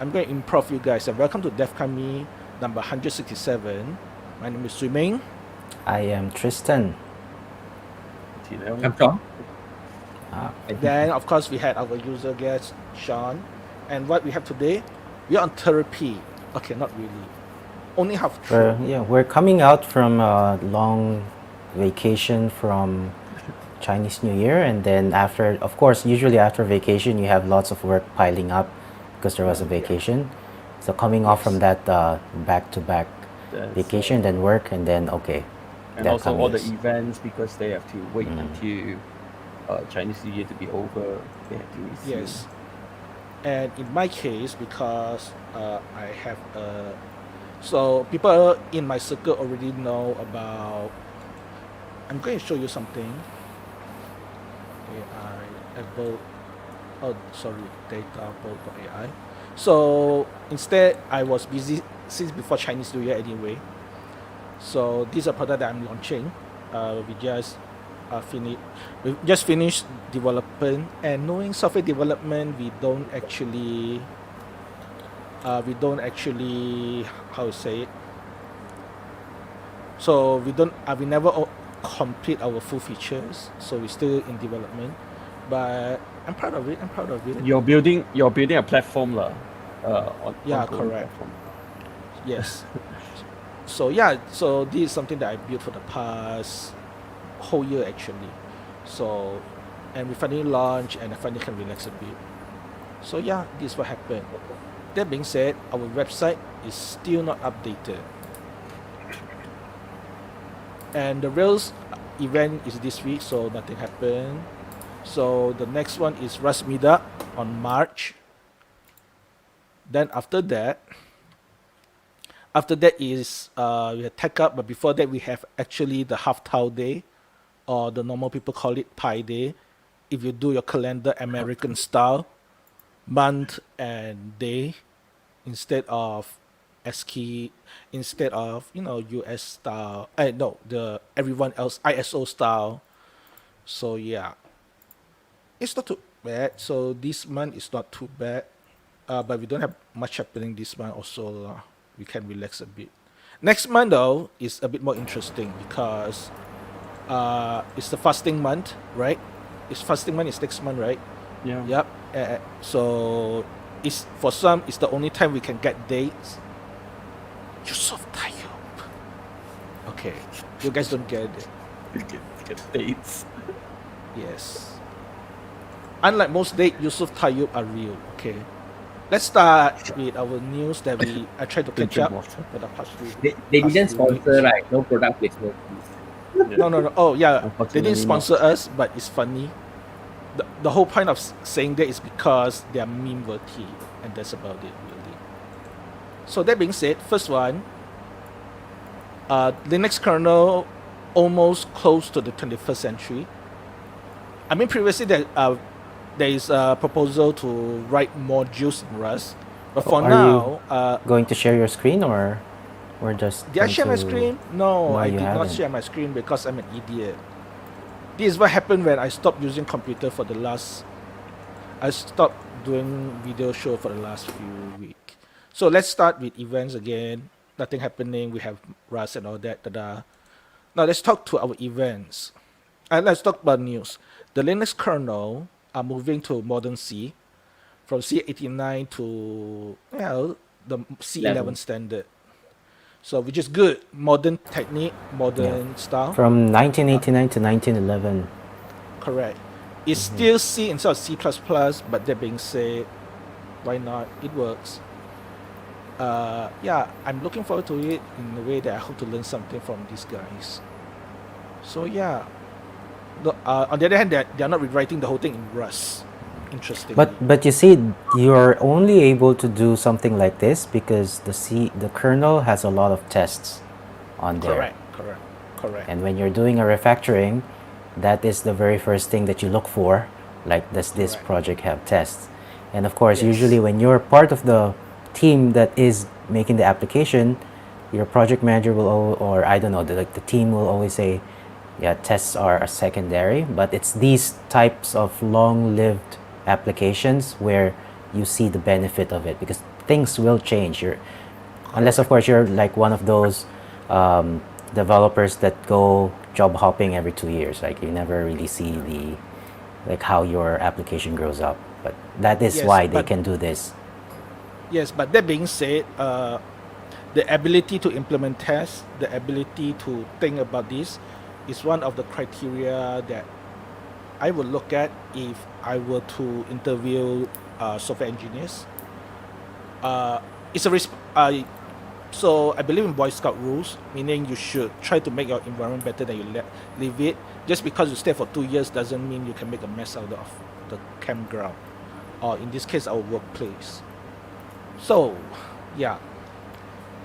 I'm going to improv you guys. And welcome to DevKami number 167. My name is Swimming. I am Tristan. I'm John. Then, of course, we had our user guest, Sean. And what we have today, we are on therapy. Okay, not really. Only half true. We're coming out from a long vacation from Chinese New Year, and then after, of course, usually after vacation, you have lots of work piling up because there was a vacation. So coming off from that back-to-back vacation, then work, and then and also all the events, because they have to wait until Chinese New Year to be over. They have to receive. Yes. And in my case, because I have so people in my circle already know about. I'm going to show you something. Data.ai. So instead, I was busy since before Chinese New Year anyway. So this is a product that I'm launching. We just finished development, and knowing software development, we don't actually how to say it. So we never complete our full features. So we're still in development, but I'm proud of it. You're building a platform, correct. Platform. Yes. So this is something that I built for the past whole year actually. So, and we finally launched, and I finally can relax a bit. So this is what happened. That being said, our website is still not updated, and the Rails event is this week, so nothing happened. So the next one is Rust Meetup on March. Then after that is we have Tech Up, but before that we have actually the Half Tau Day, or the normal people call it Pi Day. If you do your calendar American style, month and day, instead of US style. The everyone else ISO style. So it's not too bad. So this month is not too bad, but we don't have much happening this month. Also, we can relax a bit. Next month though is a bit more interesting because it's the fasting month, right? Fasting month is next month, right? Yeah. Yep. So it's for some it's the only time we can get dates. Yusuf Tayyub. Okay, you guys don't get it. Get dates. Yes. Unlike most dates, Yusuf Tayyub are real. Okay. Let's start with our news that I tried to catch up for the past week. They didn't sponsor, right? No product placement, please. No. Oh yeah, they didn't sponsor us, but it's funny. The whole point of saying that is because they are meme worthy, and that's about it really. So that being said, first one, Linux kernel almost close to the 21st century. I mean, previously there is a proposal to write modules in Rust, but for now, going to share your screen, or we're just. Did I share my screen? No, I did not share my screen because I'm an idiot. This is what happened when I stopped using computer for the last. I stopped doing video show for the last few weeks. So let's start with events again. Nothing happening. We have Rust and all that. Now let's talk to our events. Let's talk about news. The Linux kernel are moving to modern C, from C89 to the C11 standard. So which is good. Modern technique, modern style. From 1989 to 1911. Correct. It's still C instead of C++, but that being said, why not? It works. I'm looking forward to it in a way that I hope to learn something from these guys. So on the other hand, they're not rewriting the whole thing in Rust. Interesting. But you see, you're only able to do something like this because the kernel has a lot of tests on there. Correct. And when you're doing a refactoring, that is the very first thing that you look for. Like, does this project have tests? And of course, usually when you're part of the team that is making the application, your project manager will, or I don't know, the team will always say, tests are a secondary, but it's these types of long-lived applications where you see the benefit of it, because things will change. Unless of course you're like one of those developers that go job hopping every 2 years, like you never really see how your application grows up. But that is Yes, why they but can do this. yes, but that being said, the ability to implement tests, the ability to think about this, is one of the criteria that I would look at if I were to interview software engineers. It's a so I believe in Boy Scout rules, meaning you should try to make your environment better than you leave it. Just because you stay for 2 years doesn't mean you can make a mess out of the campground, or in this case, our workplace. So, yeah.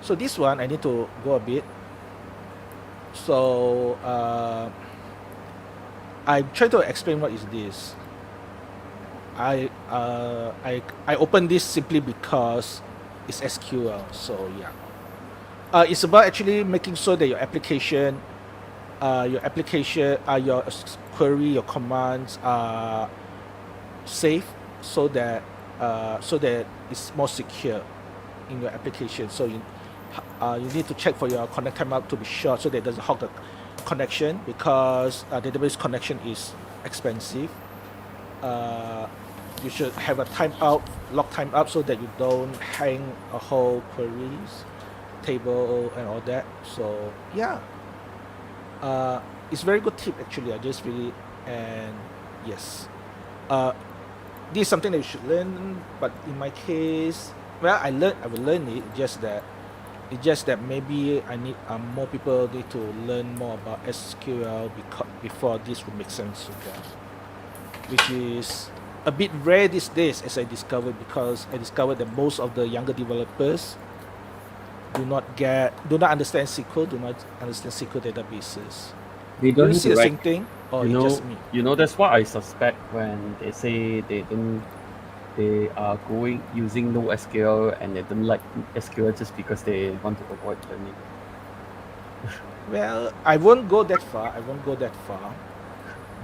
So this one I need to go a bit. So I try to explain what is this. I open this simply because it's SQL. So yeah. It's about actually making sure that your application, your query, your commands are safe, so that it's more secure in your application. So you need to check for your connect timeout to be short, so that it doesn't hog the connection, because database connection is expensive. You should have a timeout, log timeout, so that you don't hang a whole queries table and all that. So yeah, it's very good tip actually. I just really, and yes, this is something that you should learn. But in my case, well, I will learn it. It's just that maybe I need more people need to learn more about SQL before this would make sense to them, which is a bit rare these days, as I discovered, because I discovered that most of the younger developers do not understand SQL, do not understand SQL databases. They Do don't you need see to the write. same thing, or You it's know, just me? that's what I suspect when they say they are going using no SQL and they don't like SQL just because they want to avoid learning. Well, I won't go that far.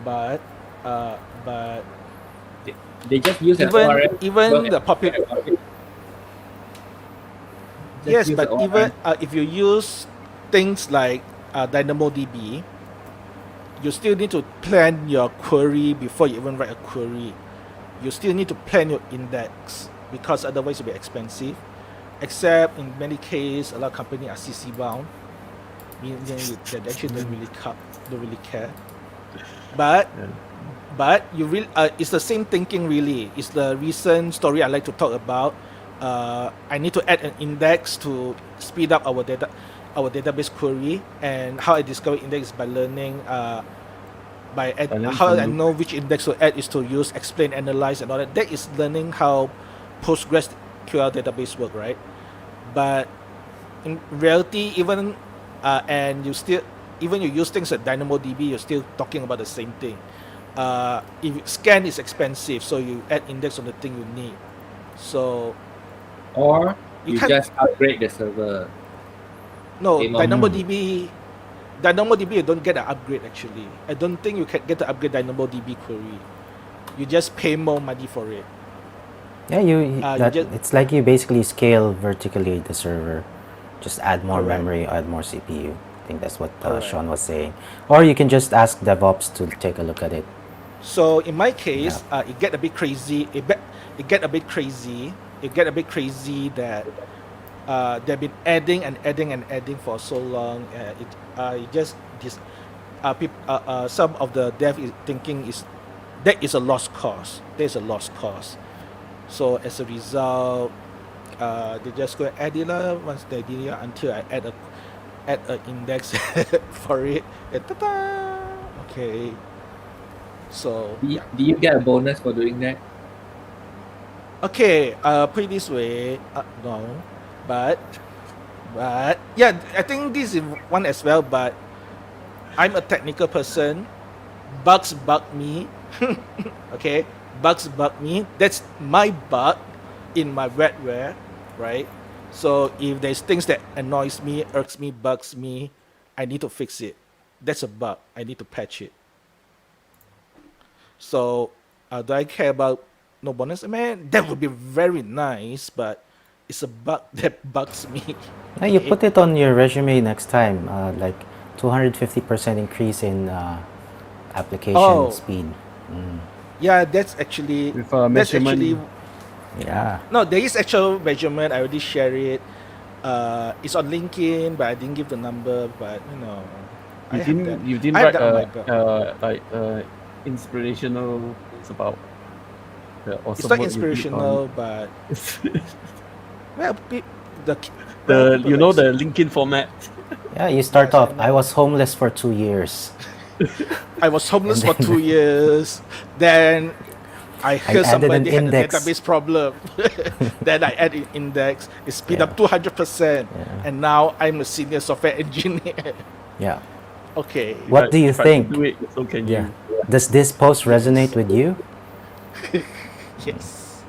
But They just use an even ORM. even the popular Just yes, use but the even ORM. if you use things like DynamoDB, you still need to plan your query before you even write a query. You still need to plan your index, because otherwise it'll be expensive. Except in many cases, a lot of companies are CC bound, meaning they actually don't really care. But Yeah. but you really it's the same thinking really. It's the recent story I like to talk about. I need to add an index to speed up our database query, and how I discover index is by learning how I know which index to add is to use explain, analyze, and all that. That is learning how PostgreSQL database work, right? But in reality, even and you still, even you use things like DynamoDB, you're still talking about the same thing. If scan is expensive, so you add index on the thing you need. So Or you you can't. just upgrade the server. No, Game on. DynamoDB you don't get an upgrade actually. I don't think you can get to upgrade DynamoDB query. You just pay more money for it. Yeah, it's like you basically scale vertically the server. Just add more Correct. memory, add more CPU. I think that's what Correct. Sean was saying. Or you can just ask DevOps to take a look at it. So in my case, it get a bit crazy. It get a bit crazy that they've been adding for so long. Some of the dev is thinking that is a lost cause. There's a lost cause. So as a result, they just go add it once they did it, until I add an index for it. And ta-da! Okay. So Do you get a bonus for doing that? okay, put it this way, no, but yeah, I think this is one as well. But I'm a technical person. Bugs bug me. Okay, bugs bug me. That's my bug in my wetware, right? So if there's things that annoys me, irks me, bugs me, I need to fix it. That's a bug. I need to patch it. So do I care about no bonus. I mean, that would be very nice, but it's a bug that bugs me. Now you put it on your resume next time, like 250% increase in application Oh. speed. Yeah, that's actually With a that's actually measurement. Yeah. no. There is actual measurement. I already share it. It's on LinkedIn, but I didn't give the number. But I have that. You didn't I have write that on my belt. like inspirational things about the awesome It's not work you did inspirational, but on well, the the people you know like the LinkedIn format. Yeah, you start Yes, I off, know. I was homeless for 2 years. I was homeless And for 2 years. Then I heard added an somebody had a index. database problem. Then I added index. It speed up Yeah. 200%. Yeah. And now I'm a senior software engineer. Yeah. Okay. What do you If I think? can do it, so can Yeah. you. Does this post resonate with you? Yes.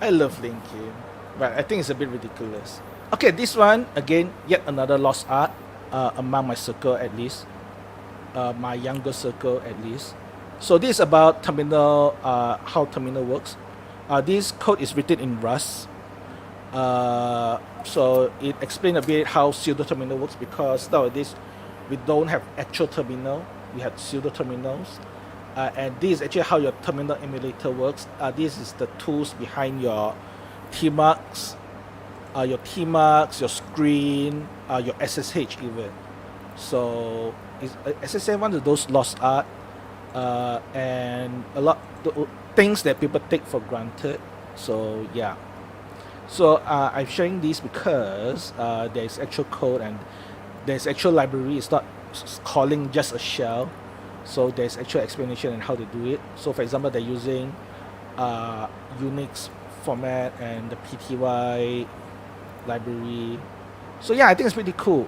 I love LinkedIn. But I think it's a bit ridiculous. Okay, this one, again, yet another lost art among my circle at least. My younger circle at least. So this is about terminal, how terminal works. This code is written in Rust. So it explains a bit how pseudo terminal works, because nowadays we don't have actual terminal. We have pseudo terminals. And this is actually how your terminal emulator works. This is the tools behind your tmarks, your screen, your SSH even. So as I said, one of those lost art, and a lot the things that people take for granted. So yeah. So I'm sharing this because there's actual code and there's actual library. It's not calling just a shell. So there's actual explanation on how to do it. So for example, they're using Unix format and the PTY library. So yeah, I think it's pretty cool.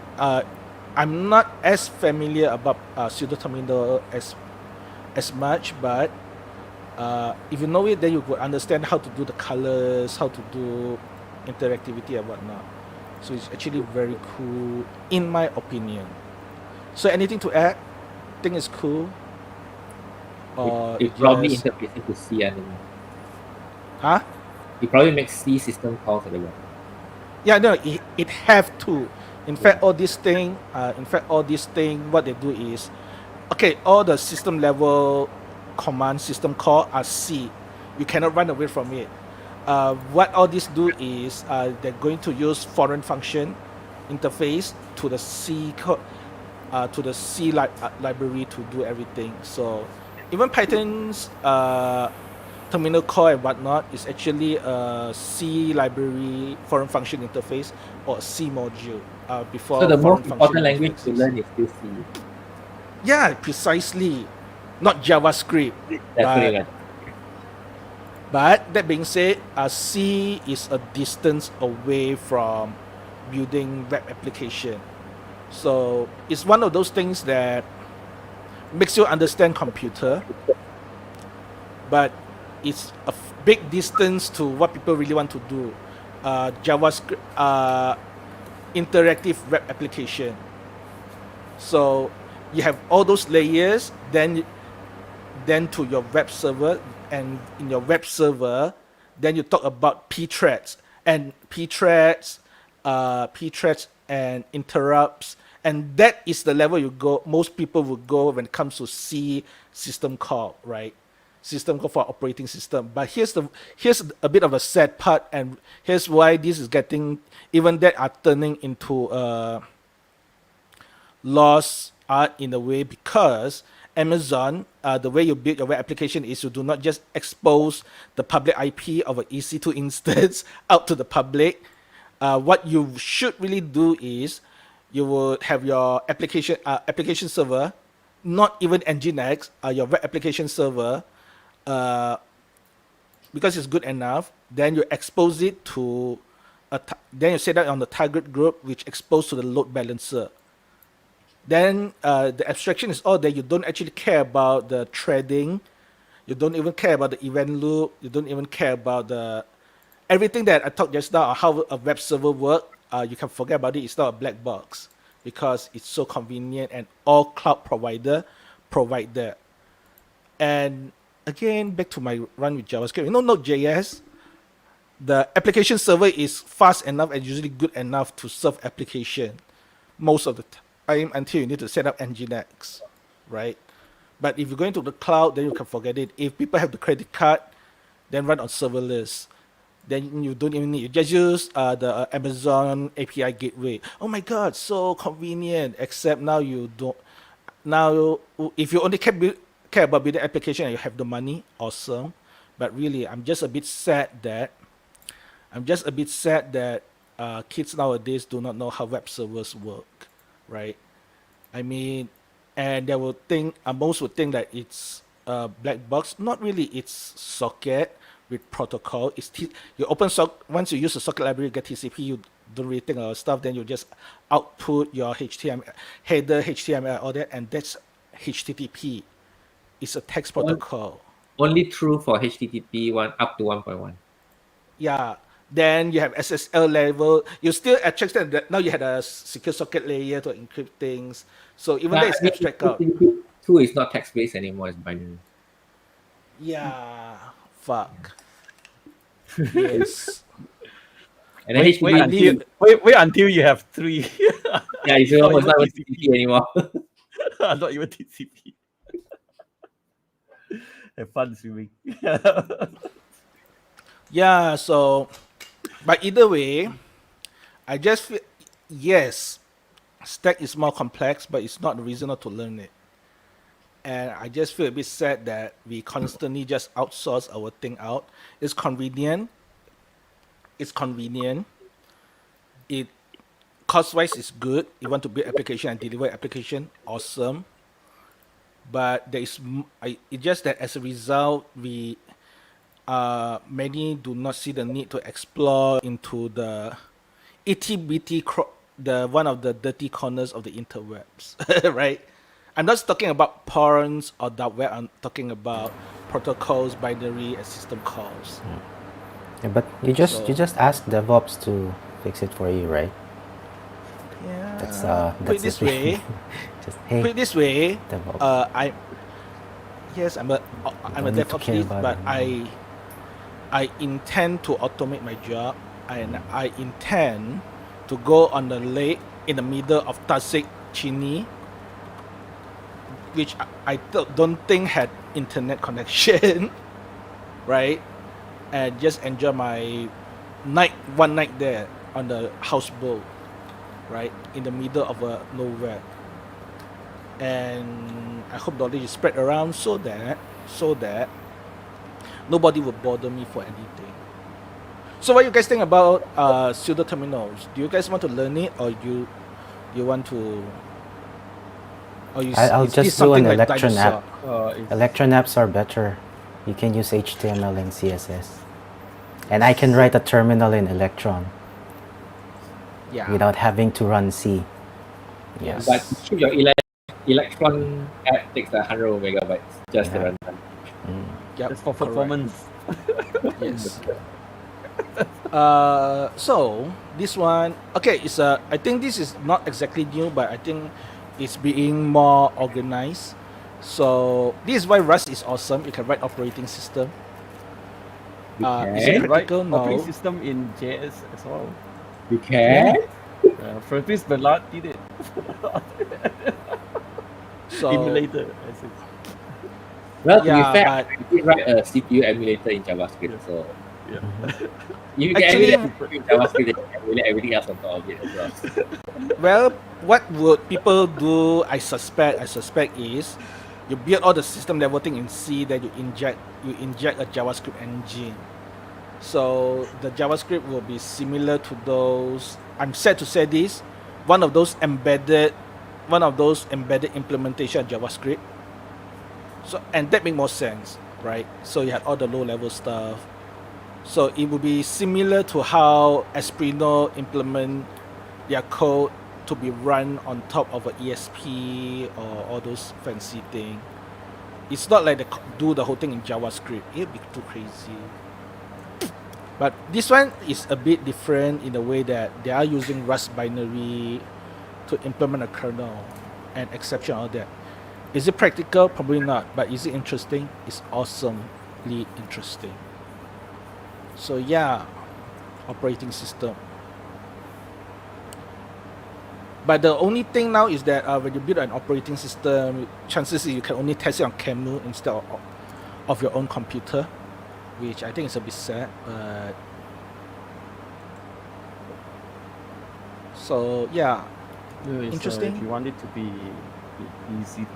I'm not as familiar about pseudo terminal as much, but if you know it, then you would understand how to do the colors, how to do interactivity and whatnot. So it's actually very cool, in my opinion. So anything to add? Think it's cool? Or It probably just interfaces to C anyway. huh? It probably makes C system calls anyway. Yeah, no, it have to. In fact, all this thing, what they do is, okay, all the system level command system call are C. You cannot run away from it. What all this do is they're going to use foreign function interface to the C code, to the C library to do everything. So even Python's terminal call and whatnot is actually a C library foreign function interface or C module before So the foreign most function important language to exists. learn is still C. Yeah, precisely. Not JavaScript. Definitely. But that being said, C is a distance away from building web application. So it's one of those things that makes you understand computer, but it's a big distance to what people really want to do. JavaScript, interactive web application. So you have all those layers, then to your web server, and in your web server, then you talk about pthreads and and interrupts, and that is the level you go. Most people would go when it comes to C system call, right? System call for operating system. But here's a bit of a sad part, and here's why this is getting, even that are turning into lost art in a way, because Amazon, the way you build your web application is you do not just expose the public IP of an EC2 instance out to the public. What you should really do is you would have your application server, not even Nginx, your web application server, because it's good enough. Then you expose it to then you set that on the target group, which exposed to the load balancer. Then the abstraction is all that you don't actually care about the threading. You don't even care about the event loop. You don't even care about the everything that I talked just now, how a web server works. You can forget about it. It's not a black box because it's so convenient, and all cloud provider provide that. And again, back to my run with JavaScript. You know, Node.js, the application server is fast enough and usually good enough to serve application most of the time until you need to set up Nginx, right? But if you're going to the cloud, then you can forget it. If people have the credit card, then run on serverless. Then you don't even need. You just use the Amazon API gateway. Oh my God, so convenient. Except now you don't. Now, if you only care about building application and you have the money, awesome. But really, I'm just a bit sad that kids nowadays do not know how web servers work, right? I mean, and they will think, most would think that it's a black box. Not really. It's socket with protocol. You open once you use the socket library, get TCP. You don't really think about stuff. Then you just output your HTML header, HTML, all that, and that's HTTP. It's a text protocol. Only true for HTTP 1 up to 1.1. Yeah. Then you have SSL level. You still abstract that now you had a secure socket layer to encrypt things. So even though it's abstract out. HTTP 2 is not text-based anymore, it's binary. Yeah. Fuck. Yes. And then Wait, HTTP, wait until you have 3. yeah, it's not almost even not TCP. TCP anymore. Not even TCP. Have fun swimming. Yeah, so, but either way, I just feel, yes, Stack is more complex, but it's not the reason not to learn it. And I just feel a bit sad that we constantly just outsource our thing out. It's convenient. It cost-wise is good. You want to build application and deliver application, awesome. But there is, it's just that as a result, many do not see the need to explore into the itty-bitty, the one of the dirty corners of the interwebs, right? I'm not talking about porns or dark web. I'm talking about protocols, binary, and system calls. Yeah, but you just ask DevOps to fix it for you, right? Yeah. That's Put it this the thing. way. Just hey, Put it this way. DevOps. I'm a Don't need to DevOps care lead, about but it. I intend to automate my job, and I intend to go on the lake in the middle of Tasik, Chini, which I don't think had internet connection, right? And just enjoy my one night there on the houseboat, right, in the middle of nowhere. And I hope knowledge is spread around so that nobody will bother me for anything. So what you guys think about pseudo terminals? Do you guys want to learn it, or you want to? Or I'll is just this do something an like Electron Dinosaur? app. Electron apps are better. You can use HTML and CSS. And I can write a terminal in Electron Yeah. without having to run C. Yes. But your Electron app takes 100 megabytes just to Yeah. run. Yep, Just for correct. performance. Yes. So this one, okay, it's I think this is not exactly new, but I think it's being more organized. So this is why Rust is awesome. You can write operating system. Is Okay. it Right? practical? No. Operating system in JS as well. You can. Francis Bernard did it. So Emulator. I see. Well, to Yeah, be fair, but- I did write a CPU emulator in JavaScript, Yes. so Yeah. you can Actually- emulate in JavaScript, you can emulate everything else on top of it as well. well, what would people do? I suspect is you build all the system level thing in C, then you inject a JavaScript engine. So the JavaScript will be similar to those. I'm sad to say this, one of those embedded implementation of JavaScript. So and that make more sense, right? So you had all the low level stuff. So it would be similar to how Espruino implement their code to be run on top of a ESP or all those fancy thing. It's not like they do the whole thing in JavaScript. It'd be too crazy. But this one is a bit different in the way that they are using Rust binary to implement a kernel and exception all that. Is it practical? Probably not. But is it interesting? It's awesomely interesting. So yeah, operating system. But the only thing now is that when you build an operating system, chances is you can only test it on Kernel instead of your own computer, which I think is a bit sad. But so yeah, interesting. If you want it to be easy.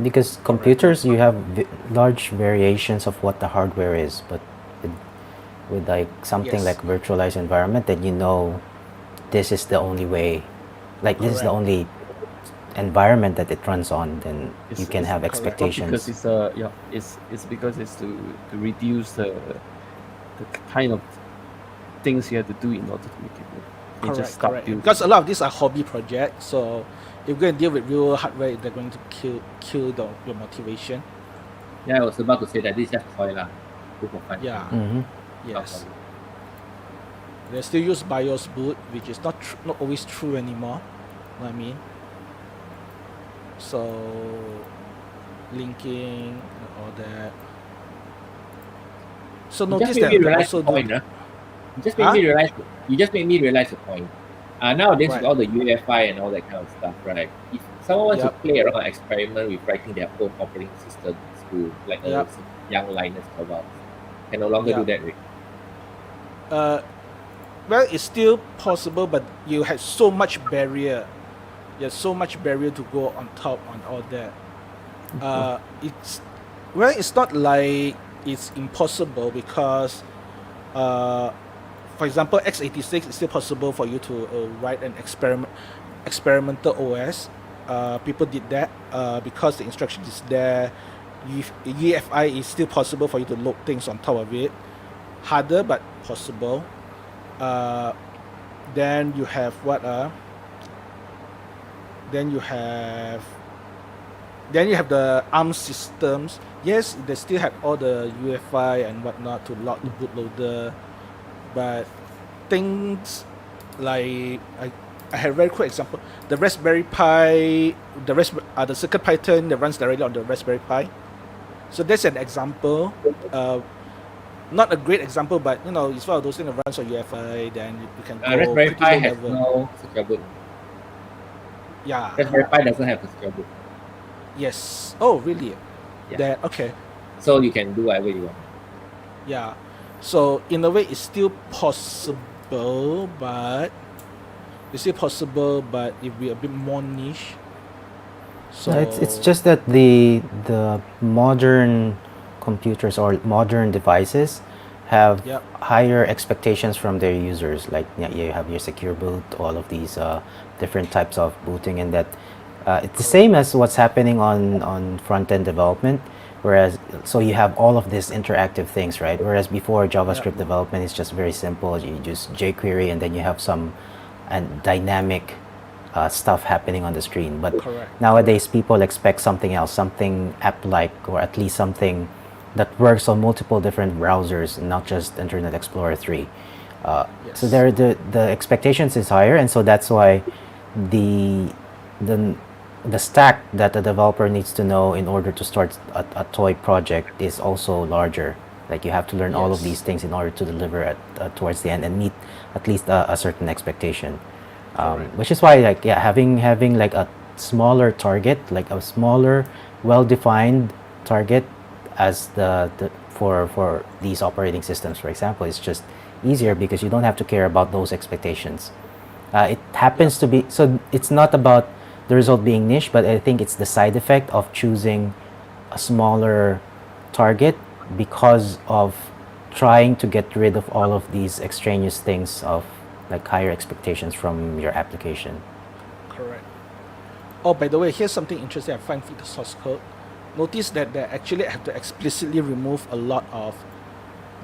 Because computers, you have large variations of what the hardware is, but with like something Yes. like virtualized environment, then you know this is the only way, like this is the Correct. only environment that it runs on, then you can have correct. expectations. Because it's because it's to reduce the kind of things you have to do in order to make it work. You just start Correct. building. Because a lot of these are hobby projects, so if you're going to deal with real hardware, they're going to kill your motivation. Yeah, I was about to say that this is just toy lah. Proof of fun. Yeah. Mhm. Yes. They still use BIOS boot, which is not always true anymore. Know what I mean? So linking and all that. So You notice just that made me they realize also the point, do. You just made me realize. You just made me realize the point. Nowadays Right. with all the UEFI and all that kind of stuff, right? If someone wants Yep. to play around, experiment with writing their own operating system in school, like Yep. a young Linus Torvalds, can no longer do Yep. that, right? Well, it's still possible, but you have so much barrier. There's so much barrier to go on top on all that. It's not like it's impossible because, for example, x86 is still possible for you to write an experimental OS. People did that because the instruction is there. UEFI is still possible for you to load things on top of it. Harder, but possible. Then you have what? Then you have the ARM systems. Yes, they still have all the UEFI and whatnot to lock the bootloader, but things like I have a very quick example. The Raspberry Pi, the CircuitPython that runs directly on the Raspberry Pi. So that's an example. Not a great example, but it's one of those things that runs on UEFI. Then you can go Raspberry pretty Pi low has level. no secure boot. Yeah. Raspberry Pi doesn't have a secure boot, Yes. Oh, really? Yeah. That okay. so you can do whatever you want. Yeah. So in a way, it's still possible, but it will be a bit more niche. So It's just that the modern computers or modern devices have Yep. higher expectations from their users. Like you have your secure boot, all of these different types of booting, and that it's the same as what's happening on front end development. Whereas, so you have all of these interactive things, right? Whereas before, JavaScript development is just very simple. You just jQuery, and then you have some dynamic stuff happening on the screen. But Correct. nowadays, people expect something else, something app-like, or at least something that works on multiple different browsers, not just Internet Explorer 3. So there, the expectations is higher, and so that's why the stack that the developer needs to know in order to start a toy project is also larger. Like you have to learn all of Yes. these things in order to deliver at towards the end and meet at least a certain expectation. Which is why, like, yeah, having like a smaller target, like a smaller, well-defined target as for these operating systems, for example, is just easier because you don't have to care about those expectations. It happens to be, so it's not about the result being niche, but I think it's the side effect of choosing a smaller target because of trying to get rid of all of these extraneous things of like higher expectations from your application. Correct. Oh, by the way, here's something interesting I find with the source code. Notice that they actually have to explicitly remove a lot of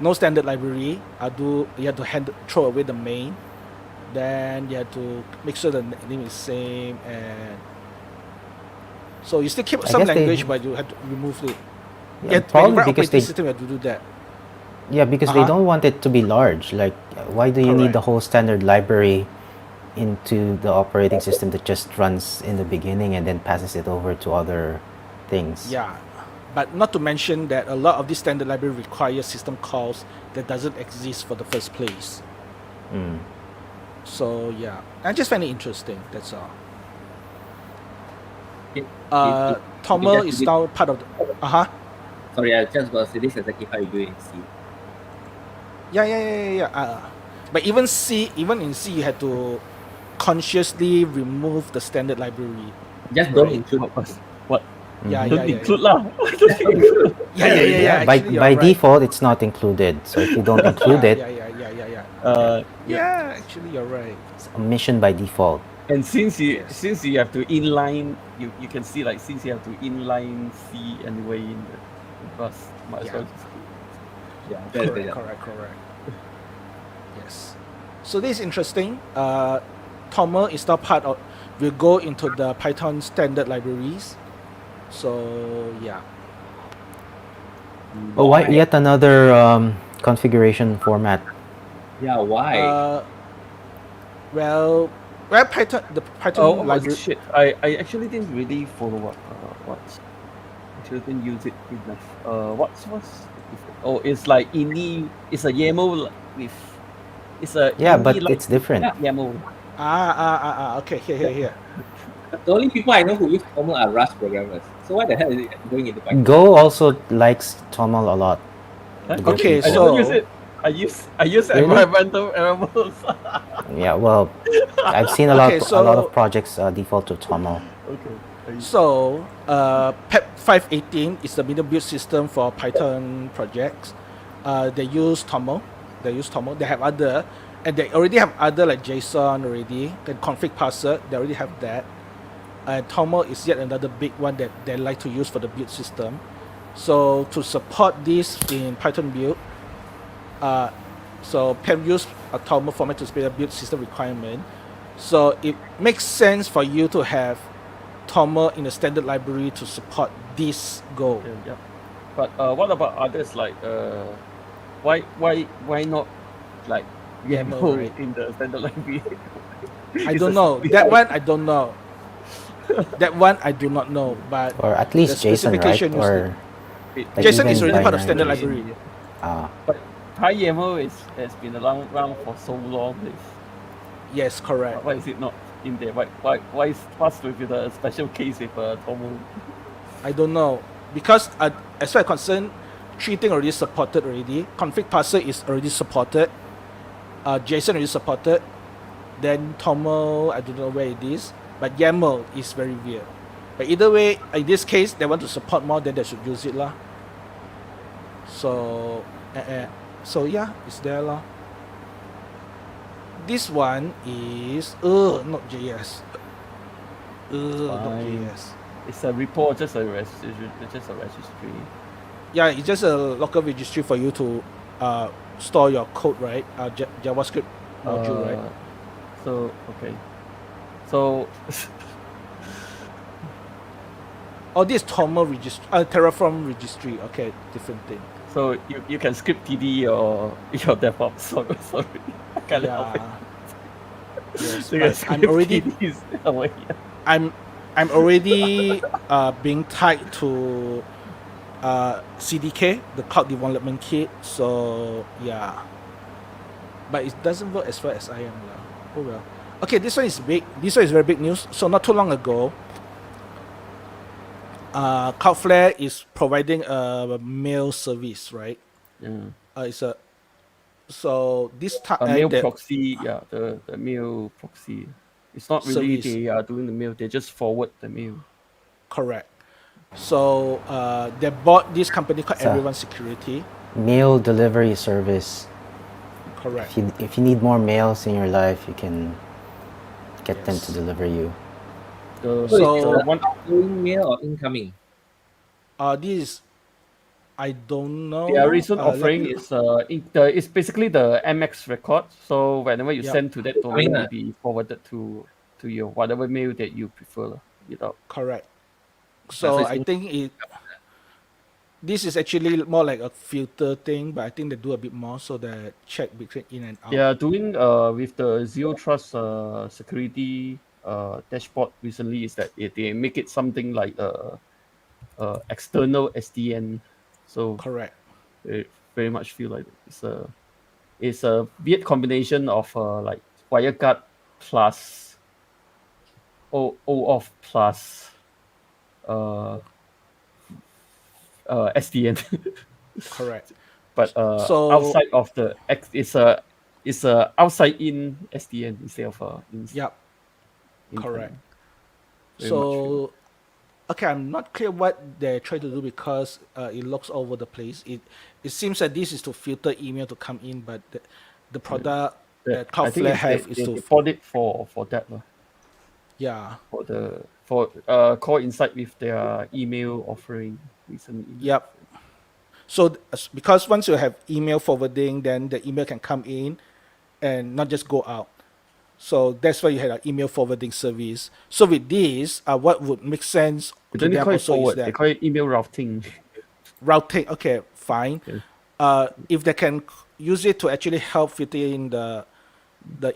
no standard library. You have to throw away the main. Then you have to make sure the name is same, and so you still keep I some guess they- language, but you have to remove it. Yeah, When you probably write because operating they, system, you have to do that. yeah, because they Uh-huh. don't want it to be large. Like, why do you need the Correct. whole standard library into the operating system that just runs in the beginning and then passes it over to other things. Yeah, but not to mention that a lot of this standard library requires system calls that doesn't exist for the first place. Mm. So yeah, I just find it interesting. That's all. Toml is now part of the. Sorry, I just got to say this exactly how you do it in C. Yeah. But even in C, you had to consciously remove the standard library. Just don't Right. include What? Yeah, Don't yeah. include lah. Yeah. By Actually, you're right. default, it's not included. So if you don't include it, Yeah. Actually, you're right. it's omission by default. And since you Yes. since you have to inline, you can see like since you have to inline C anyway in the bus, might as Yeah. well just Yeah, Correct. Yes. So this is interesting. Toml is now will go into the Python standard libraries. So yeah. Oh, why yet another configuration format? Yeah, why? Well, Python Oh library. shit! I actually didn't really follow up. What? Actually didn't use it enough. What's oh, it's like ini. It's a YAML with. It's a Yeah, ini but like it's different. YAML. Okay, here. The only people I know who use Toml are Rust programmers. So why the hell is it going into Python? Go also likes Toml a lot. Huh? Okay, I so- don't use it. I use Really? environmental variables. Yeah, well, I've seen a lot Okay, a lot so- of projects default to Toml. Okay. So, PEP 518 is the middle build system for Python projects. They use Toml. They have other, and they already have other like JSON already, and config parser. They already have that. And Toml is yet another big one that they like to use for the build system. So to support this in Python build, so PEP use a Toml format to spell a build system requirement. So it makes sense for you to have Toml in the standard library to support this goal. Yeah. But what about others like why not like YAML, YAML right? in the standard library? I It's don't a know. stupid That idea. one I don't know. That one I do not know. But Or at least The JSON, right? specification is- Or It- like JSON is even already part of binary. standard library. But PyYAML has been around for so long. Yes, correct. Why is it not in there? Why is fast with the special case with Toml? I don't know because as far as concerned, 3 things already supported already. Config parser is already supported. JSON already supported. Then Toml, I don't know where it is, but YAML is very weird. But either way, in this case, they want to support more, then they should use it lah. So yeah, it's there lah. This one is not JS. Not Fine. JS. It's a report, just a registry. Yeah, it's just a local registry for you to store your code, right? JavaScript module, right? So okay. So This Toml registry, Terraform registry. Okay, different thing. so you can script TD your DevOps. Sorry. I can't help it. Yes, So you can but script TDs away. I'm already being tied to CDK, the Cloud Development Kit. So yeah, but it doesn't work as far as I am now. Oh well. Okay, this one is big. This one is very big news. So not too long ago, Cloudflare is providing a mail service, right? Yeah. So this time A mail proxy, the mail proxy. It's not really Service. they are doing the mail, they just forward the mail. correct. So they bought this company called So- Everyone Security. mail delivery service. Correct. If you need more mails in your life, you can get them Yes. to deliver you. The, So- the one Outgoing mail or incoming? This is, I don't know. their recent let offering me- is it's basically the MX record. So whenever you Yep. send to that domain, Fine, it'll be forwarded to your whatever mail that you prefer. Without correct. So it's I think it. this is actually more like a filter thing, but I think they do a bit more so that check between in and out. They are doing with the zero trust security dashboard recently is that they make it something like external SDN. So Correct. it very much feel like it's a weird combination of like WireGuard plus OAuth plus SDN. Correct. But So outside of the it's a outside in SDN instead of yep, internal. correct. Very much feel. So okay, I'm not clear what they're trying to do because it looks all over the place. It seems that this is to filter email to come in, but the product that I think Cloudflare it's have is they to bought it for that yeah. for Core Insight with their email offering recently. Yep. So because once you have email forwarding, then the email can come in and not just go out. So that's why you had an email forwarding service. So with this, what would make sense They to don't them call it also is forward. They that call it email routing. routing. Okay, fine. Yeah. If they can use it to actually help filter in the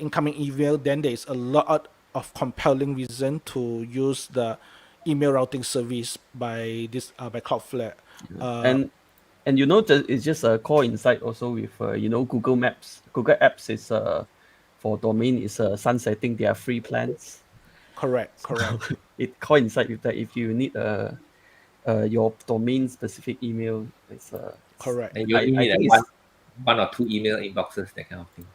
incoming email, then there is a lot of compelling reason to use the email routing service by by Cloudflare. And you know that it's just a Core Insight also with Google Maps. Google Apps is for domain is sunsetting their free plans. Correct. It Core Insight with that. If you need your domain specific email, it's Correct. And you only I need think like it's one or two email inboxes, that kind of thing.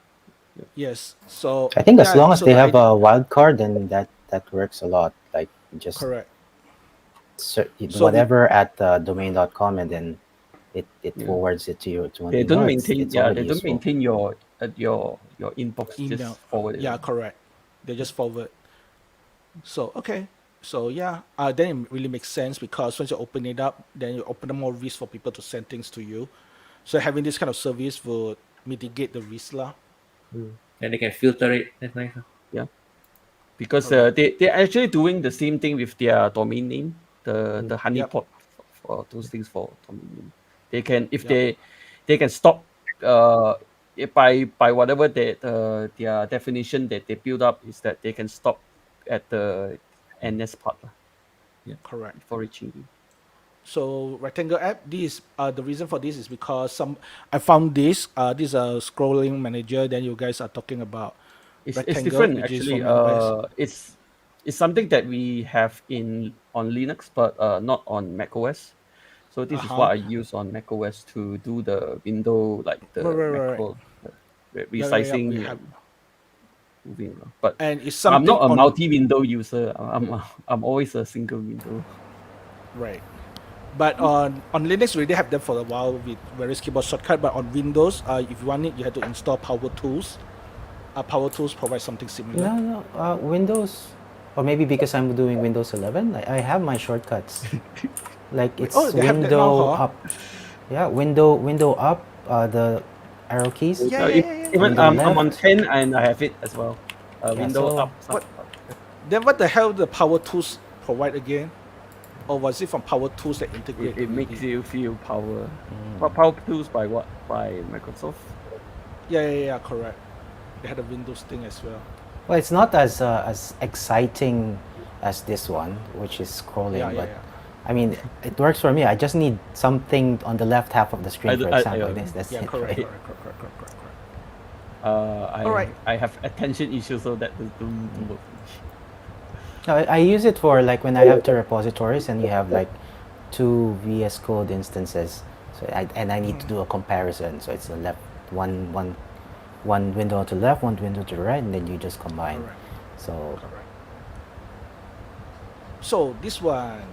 Yes. So I think as long as so they the have a wildcard, then that works a lot. Like just correct. whatever at domain.com, and then it forwards it to you to one. they don't maintain it's they already don't useful. maintain your inbox. Email. Just forward it. Yeah, correct. They just forward. So okay. So yeah, then it really makes sense because once you open it up, then you open up more risk for people to send things to you. So having this kind of service will mitigate the risk lah. And they can filter it. That's nice. Yeah, because they're actually doing the same thing with their domain name, the honeypot for those things for domain name. They can if they can stop by whatever that their definition that they build up is that they can stop at the NS part. Yeah, Correct. before reaching you. So Rectangle app, this the reason for this is because I found this is a scrolling manager. Then you guys are talking about It's Rectangle, different which is actually. from iOS. It's something that we have on Linux, but not on macOS. So this is what I use on macOS to do the window, like the Right. macro resizing we and have- moving around. But And it's I'm something not a on multi-window user. I'm always a single window. right. But on Linux, we already have them for a while with various keyboard shortcut. But on Windows, if you want it, you have to install Power Tools. Power Tools provides something similar. No, Windows, or maybe because I'm doing Windows 11, I have my shortcuts. Like it's they have that now, window huh? up. Yeah, window up. The arrow keys. Yeah. Even Window I'm on left. 10 and I have it as well. Window so- up. What? Then what the hell the Power Tools provide again? Or was it from Power Tools that integrate? It makes you feel power. Power tools by what? By Microsoft. Yeah, correct. They had a Windows thing as well. Well, it's not as exciting as this one, which is scrolling. Yeah. But I mean, it works for me. I just need something on the left half of the screen, for example. That's Yeah, it. correct. Right? Alright. I have attention issues, so that don't work. No, I use it for like when I have two repositories and you have like two VS Code instances. So I need to do a comparison. So it's a left one window to the left, one window to the right, and then you just combine. Correct. So Correct. So this one,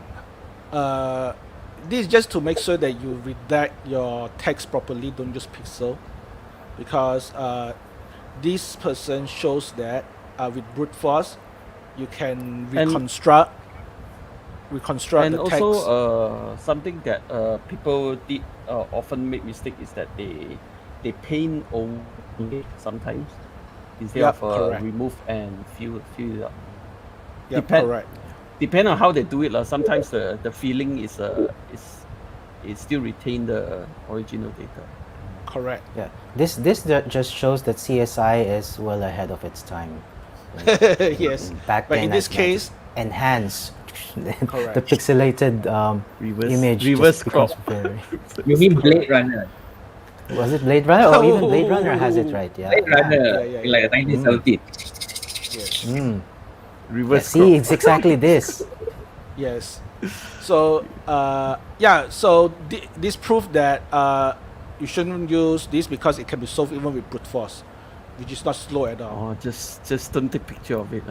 this is just to make sure that you redact your text properly. Don't use pixel, because this person shows that with brute force, you can reconstruct And the text. also, something that people did often make mistake is that they paint only sometimes instead Yep, of correct. remove and fill it up. Yeah, depend- correct. Depend on how they do it. Sometimes the feeling is it still retain the original data. Correct. Yeah, this just shows that CSI is well ahead of its time. Yes. Back But then, in this I just case, enhance Correct. the pixelated image. reverse just becomes crop. very. You mean Blade Runner? Was it Blade Runner? Oh, even Blade Runner has it right. Yeah. Blade Runner Yeah. in like 1970. yes. Mm. Yeah, Reverse see, crop. it's exactly this. Yes. So so this proved that you shouldn't use this because it can be solved even with brute force, which is not slow at all. Oh, just don't take picture of it.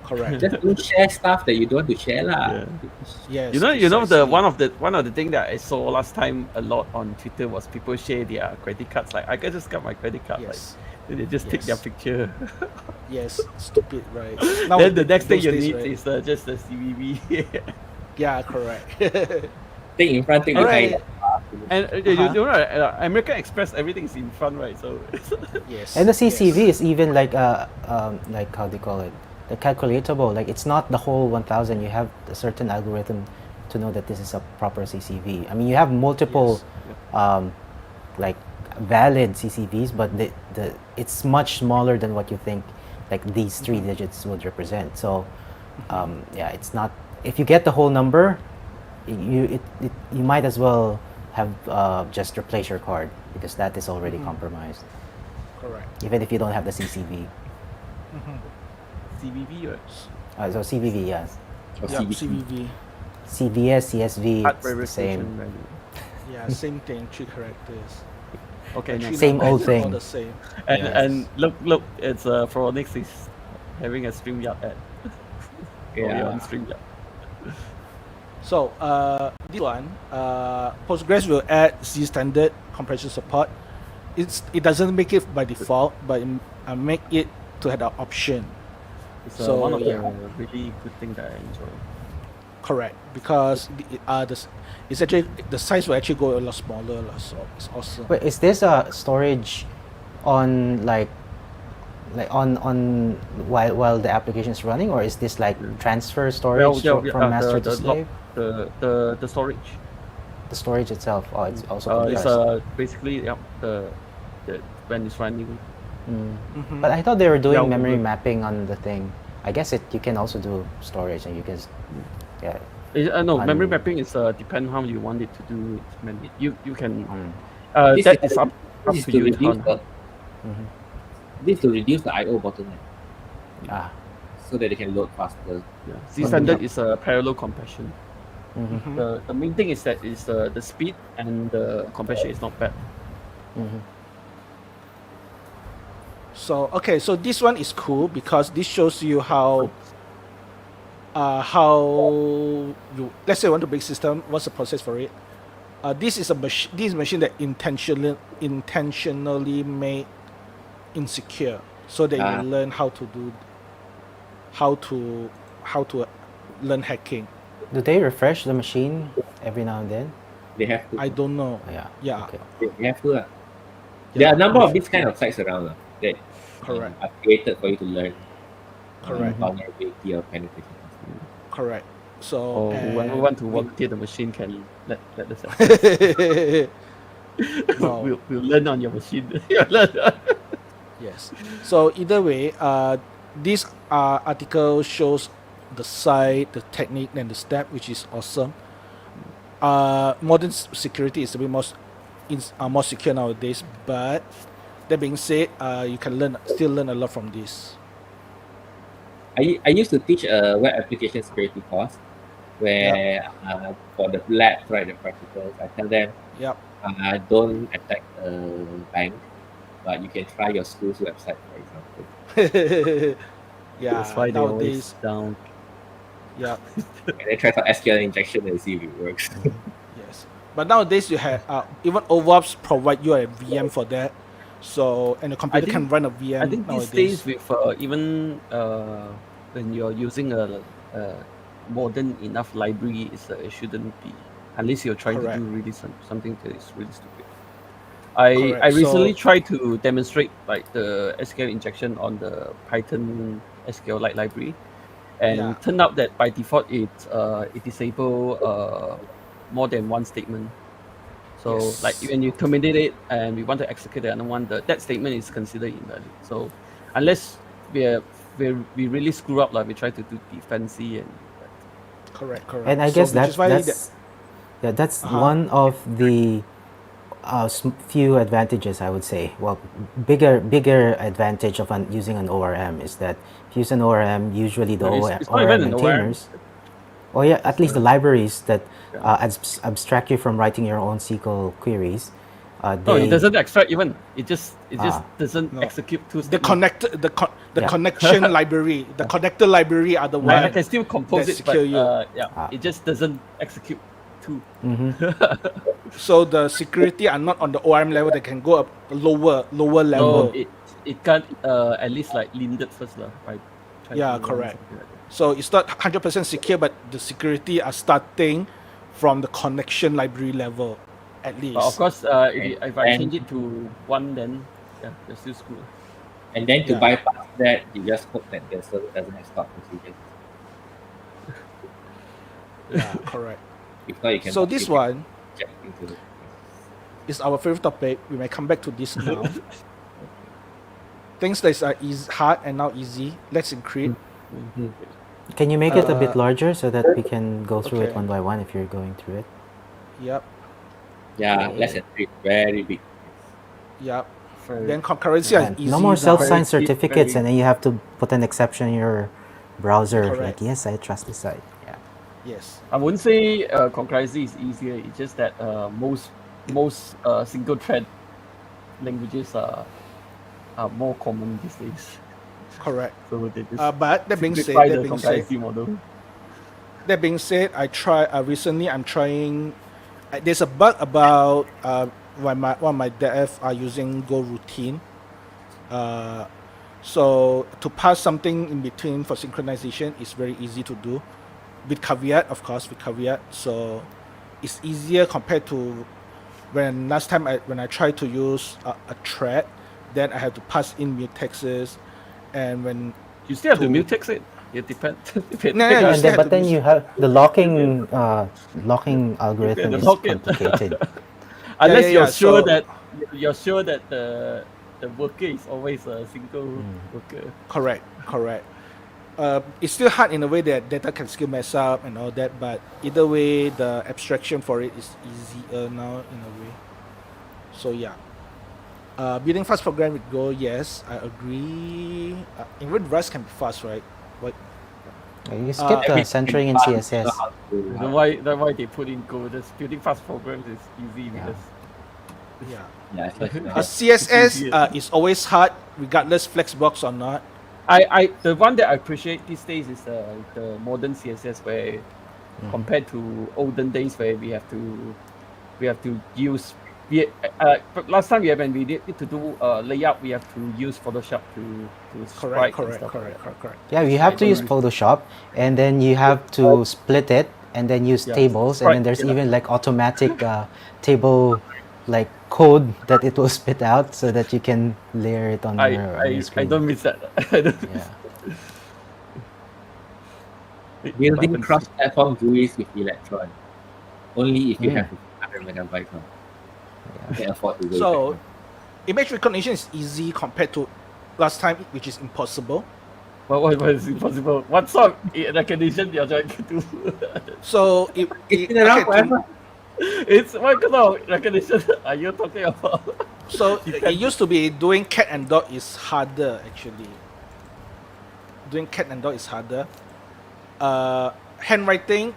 Correct. Just don't share stuff that you don't want to share lah. Yeah. Yes. You know the precisely. one of the thing that I saw last time a lot on Twitter was people share their credit cards. Like I can just got my credit card. Yes. Like then they just take their Yes. picture. Yes. Stupid, right? Then the next thing those you days, need right? is just the CVV. Yeah. Correct. Take in front, take Alright. behind. And Uh-huh. you know, American Express, everything is in front, right? So Yes. And the CCV yes. is even like like how do you call it? Like calculatable. Like it's not the whole 1000. You have a certain algorithm to know that this is a proper CCV. I mean, you have multiple like valid CCVs, but the it's much smaller than what you think. Like these 3 digits would represent. So yeah, it's not. If you get the whole number, you might as well have just replace your card because that is already compromised. Correct. Even if you don't have the CCV. CVV, right? So CVV, yes. Or Yeah. CVT. CVV. CVS, CSV, Hard it's the verification same. value. Yeah. Same thing. 3 characters. Okay, And next. 3 Same numbers old are thing. All the same. And Yes. and look, it's Phoronix is having a StreamYard ad. Yeah. On StreamYard. So this one, Postgres will add Z standard compression support. It doesn't make it by default, but it make it to have the option. It's So, one of yeah. the really good thing that I enjoy. Correct, because it's actually the size will actually go a lot smaller, so it's awesome. Wait, is this a storage on like on while the application is running, or is this like transfer storage from master to slave? The storage. The storage itself, it's also It's compressed. basically the when it's running. Mhm. But I thought they were doing Yeah, memory we- mapping on the thing. I guess you can also do storage, and you can, yeah. No, memory Un- mapping is depend how you want it to do it. You can This that is- is up This is to to you. reduce on- the Mhm. this to reduce the I/O bottleneck Ah. so that they can load faster. Yeah. Z standard is a parallel compression. Mhm. Mhm. The main thing is that is the speed and the compression is not bad. Mhm. So okay, so this one is cool because this shows you how you, let's say you want to build system, what's the process for it? This is a machine. This is a machine that intentionally made insecure, so that you learn how to do how to learn hacking. Do they refresh the machine every now and then? They have to. I don't know. Oh, yeah. Yeah. Okay. They have to. There are a number of these kind of sites around that Correct. are created for you to learn Correct. vulnerability or penetration. Correct. So Or whoever and want to volunteer the machine can let us have. Wow. we'll learn on your machine. You'll learn. Yes. So either way, this article shows the site, the technique, and the step, which is awesome. Modern security is a bit more secure nowadays, but that being said, you can still learn a lot from this. I used to teach a web application security course where for the labs, right, the practicals, I tell them Yep. don't attack a bank, but you can try your school's website, for example. Yeah. That's why they always Nowadays, down. yeah. And then try some SQL injection and see if it works. Yes. But nowadays you have even OVAPs provide you a VM for that. So and the computer can think- run a VM I think these nowadays. days with even when you're using a modern enough library, it shouldn't be unless you're trying Correct. to do really something that is really stupid. I Correct. recently So- tried to demonstrate like the SQL injection on the Python SQLite library, and Yeah. turned out that by default it disable more than one statement. So Yes. like when you terminate it and we want to execute the other one, that statement is considered invalid. So unless we really screw up, like we try to do defensy and Correct. And I So guess which is why that's Uh-huh. one of the few advantages, I would say. Well, bigger advantage of using an ORM is that if you use an ORM, usually the it's not ORM even an ORM. maintainers, or yeah, at least the libraries that Yeah. abstract you from writing your own SQL queries. No, it doesn't extract even. It just doesn't No. execute two the statements. Yeah. connection library, the connector library are the I one. can still compose that it, but secure you. it just doesn't execute two. So the security are not on the ORM level. They can go up lower level. So it can't at least like lean it first lah, right? Try Yeah, to run correct. something like that. So it's not 100% secure, but the security are starting from the connection library level, at least. But of course, if I change it to one, then you're still screwed. And then to Yeah. bypass that, you just hope that the server doesn't have stop procedures. Yeah, correct. If not, you can. So this one check into it. is our favorite topic. We may come back to this now. Things that are hard and now easy. Let's encrypt. Can you make it a bit larger so that we can go through it Okay. one by one if you're going through it? Yep. Yeah, less than 3, very big. Yep. Very- Then concurrency And is easy. no more now. self-signed Very- certificates, very- and then you have to put an exception in your browser. Correct. Like, yes, I trust this site. Yeah. Yes. I wouldn't say concurrency is easier. It's just that most single thread languages are more common these days. Correct. So they just But that being said, simplify the concurrency model. That being said, recently I'm trying. There's a bug about one of my dev are using Go routine. So to pass something in between for synchronization is very easy to do, with caveat, of course, with caveat. So it's easier compared to when last time when I tried to use a thread, then I have to pass in mutexes, and when You still have to to- mutex it. It depends. No, Yeah, you and still have then, but to then use- you have the locking algorithm the is locking. complicated. Unless yeah, you're sure that the worker is always a single worker. Correct. It's still hard in a way that data can still mess up and all that, but either way, the abstraction for it is easier now in a way. So yeah. Building fast program with Go, yes, I agree. Even Rust can be fast, right? What? You skip the centering in CSS. That's why they put in Go. This building fast programs is easy because Yeah. Yeah, especially CSS easier. is always hard, regardless Flexbox or not. the one that I appreciate these days is the modern CSS where compared to olden days where we have to use last time when we need to do layout, we have to use Photoshop to sprite and Correct. stuff like that. Yeah, you have to use Photoshop, and then you have to split it, and then use Yeah. tables, and then Right, there's yeah. even like automatic table like code that it will spit out so that you can layer it on your I screen. don't miss that. I don't Yeah. building cross-platform GUIs with Electron. Only if you Mm. have 100 megabytes. You can afford to go. So, image recognition is easy compared to last time, which is impossible. What is impossible? What sort of recognition you're trying to do? So, It's been around forever. It's what kind of recognition are you talking about? So it used to be doing cat and dog is harder actually. Doing cat and dog is harder. Handwriting,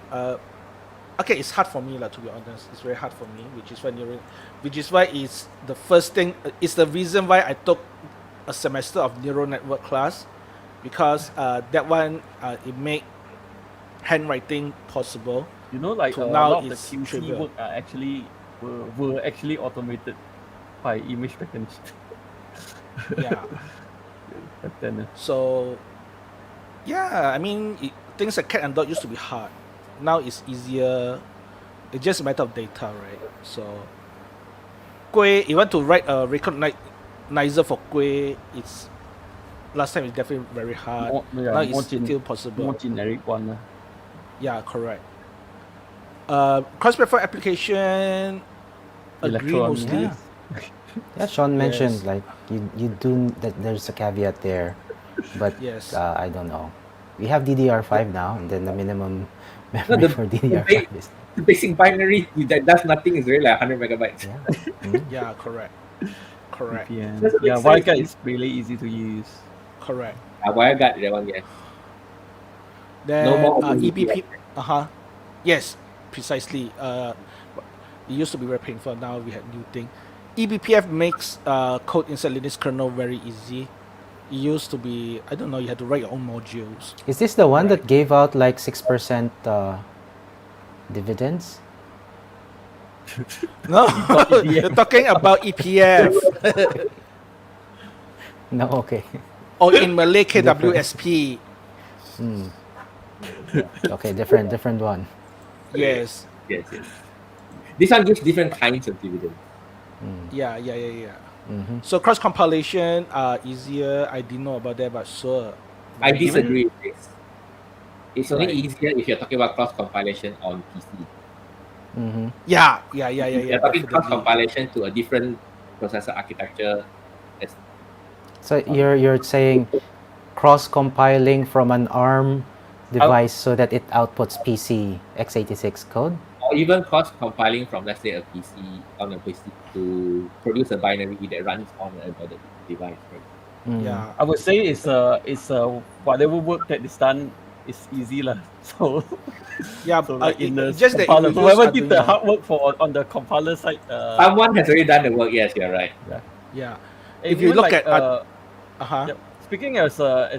okay, it's hard for me to be honest. It's very hard for me, which is why it's the first thing. It's the reason why I took a semester of neural network class, because that one it make handwriting possible. You know, like So a now lot of the it's QC trivial. work are were actually automated by image recognition. Yeah. Back then, So, yeah, I mean, things like cat and dog used to be hard. Now it's easier. It's just a matter of data, right? So, Gui, you want to write a recognizer for Gui, it's last time it's definitely very hard. Now it's still possible. more generic one. Yeah, correct. Cross-platform application agree Electron, mostly. Yeah. Yeah, Sean mentioned Yes. like you do that. There's a caveat there, but Yes. I don't know. We have DDR5 now, and then the minimum No, memory for DDR5 is the basic binary that does nothing is really like 100 megabytes. yeah. Mhm. Yeah, correct. Correct. VPN. Doesn't make Yeah, sense. Wildcard is really easy to use. Correct. WireGuard, that one, yes. Then more open EBP. Yes, precisely. It used to be very painful. Now we have new thing. eBPF makes code inside Linux kernel very easy. It used to be, I don't know, you had to write your own modules. Is this the one Right. that gave out like 6% dividends? No, you're talking about EPF. No, okay. Or in Malay, KWSP. Okay, different one. Yes. Yes. This one gives different kinds of dividends. Yeah. So cross compilation are easier. I didn't know about that, but sure. I disagree with this. It's only Right. easier if you're talking about cross compilation on PC. Yeah. If you're talking definitely. cross compilation to a different processor architecture, that's So you're saying cross compiling from an ARM device so that it outputs PC x86 code? or even cross compiling from, let's say, a PC on a PC to produce a binary that runs on an embedded device. Right? Yeah. I would say it's whatever work that is done is easy lah. So Yeah. so like in the just that if compiler, you use whoever did the Arduino- hard work for on the compiler side. Someone has already done the work. Yes, you're right. Yeah. and If you even look like, at yeah, speaking as a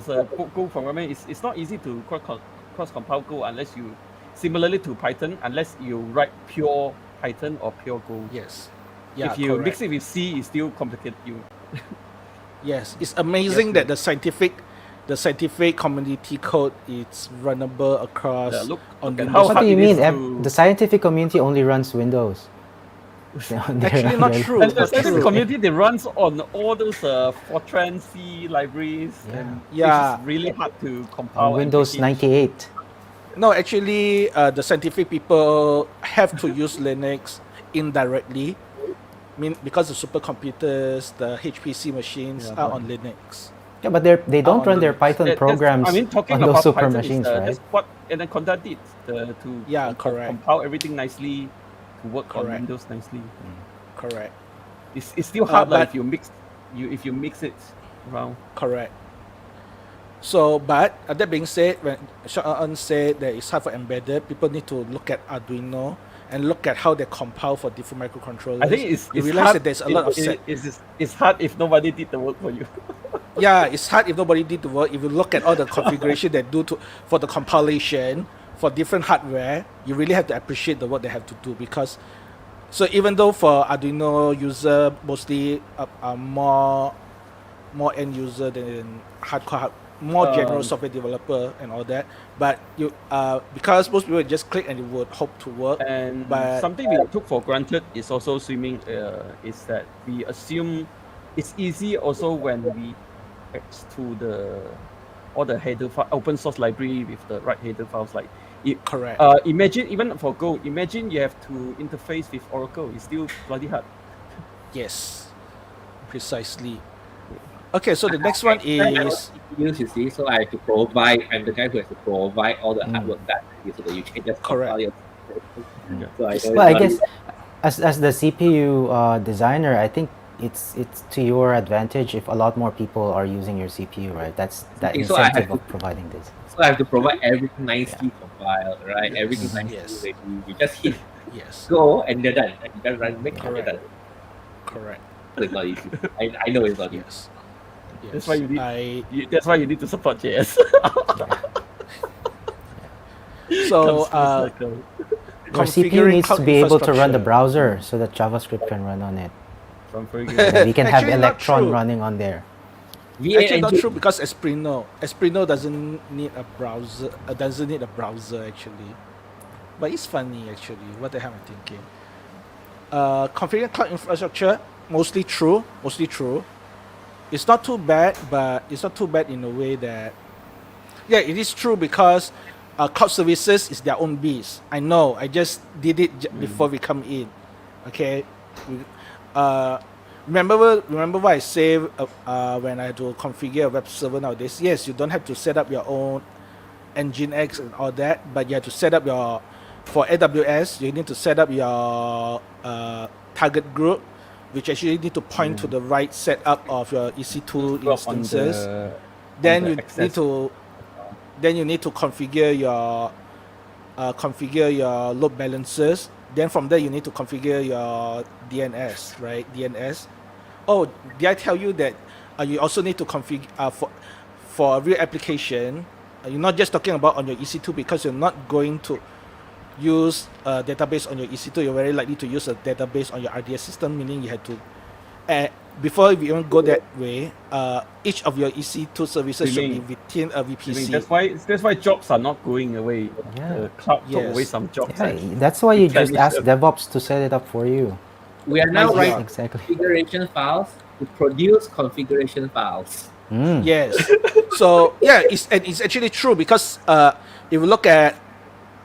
Go programmer, it's not easy to cross compile Go unless you, similarly to Python, unless you write pure Python or pure Go. Yes. Yeah. If you correct. mix it with C, it's still complicated. Yes, it's amazing that the scientific community code is runnable across Yeah, look on at Windows. how What hard do you it is mean? to- The scientific community only runs Windows. Actually, not true. And the Not scientific true. community, they runs on all those Fortran C libraries, and Yeah. it's really hard to compile. On and Windows package. 98. No, actually, the scientific people have to use Linux indirectly. Because the supercomputers, the HPC machines Yeah, are but- on Linux. Yeah, but they don't on run their Linux. Python That's- programs I mean, talking on those about super Python machines, is, right? that's what Anaconda did to Yeah, correct. compile everything nicely to work on Correct. Windows nicely. Correct. It's still hard but- if you mix it around. Correct. So, but that being said, when Sean said that it's hard for embedded, people need to look at Arduino and look at how they compile for different microcontrollers. I think it's you realize hard. that there's a lot of set. It's hard if nobody did the work for you. Yeah, it's hard if nobody did the work. If you look at all the configuration they do for the compilation for different hardware, you really have to appreciate the work they have to do because. So even though for Arduino user mostly more end user than hardcore, more general software developer and all that, but you because most people just click and it would hope to work. And But- something we took for granted is also swimming. Is that we assume it's easy also when we to all the header open source library with the right header files like. Correct. Imagine even for Go, imagine you have to interface with Oracle. It's still bloody hard. Yes, precisely. Okay, so the next one is CPUs, you see, so I have to provide. I'm the guy who has to provide all the artwork that so that you can just Correct. compile your. So I know Well, I it's guess as the CPU designer, I think it's to your advantage if a lot more people are using your CPU, right? That's that Okay, so I have incentive to- of providing this. So I have to provide everything nicely compiled, right? Everything nicely Yes. ready. You just hit yes, go and they're done. And you just run, make and they're Correct. done. correct. But it's not easy. I know it's not easy. Yes. Yes. That's why you need- I That's why you need to support JS. so Comes full circle. Your CPU configuring needs to cloud be able to run the infrastructure. browser so that JavaScript can run on it. From very And good. we can have Actually, not Electron true. running on there. Actually, not engine- true because Espino doesn't need a browser. Doesn't need a browser actually, but it's funny actually. What the hell am I thinking? Configuring cloud infrastructure mostly true. Mostly true. It's not too bad, but it's not too bad in a way that, yeah, it is true because cloud services is their own beast. I know. I just did it before we come in. Okay. Remember what I say when I had to configure a web server nowadays? Yes, you don't have to set up your own Nginx and all that, but you have to set up for AWS, you need to set up your target group, which actually need to point to the right setup of your EC2 instances. Then you need to configure your load balancers. Then from there you need to configure your DNS, right? DNS. Oh, did I tell you that you also need to configure for a real application? You're not just talking about on your EC2, because you're not going to use a database on your EC2. You're very likely to use a database on your RDS system, meaning you had to. Before we even go that way, each of your EC2 services should be within a VPC. That's why jobs are not going away. Yeah. Cloud took away some jobs. Yeah, that's why you just ask DevOps to set it up for you. We are now writing exactly configuration files to produce configuration files. Yes. So yeah, it's actually true, because if you look at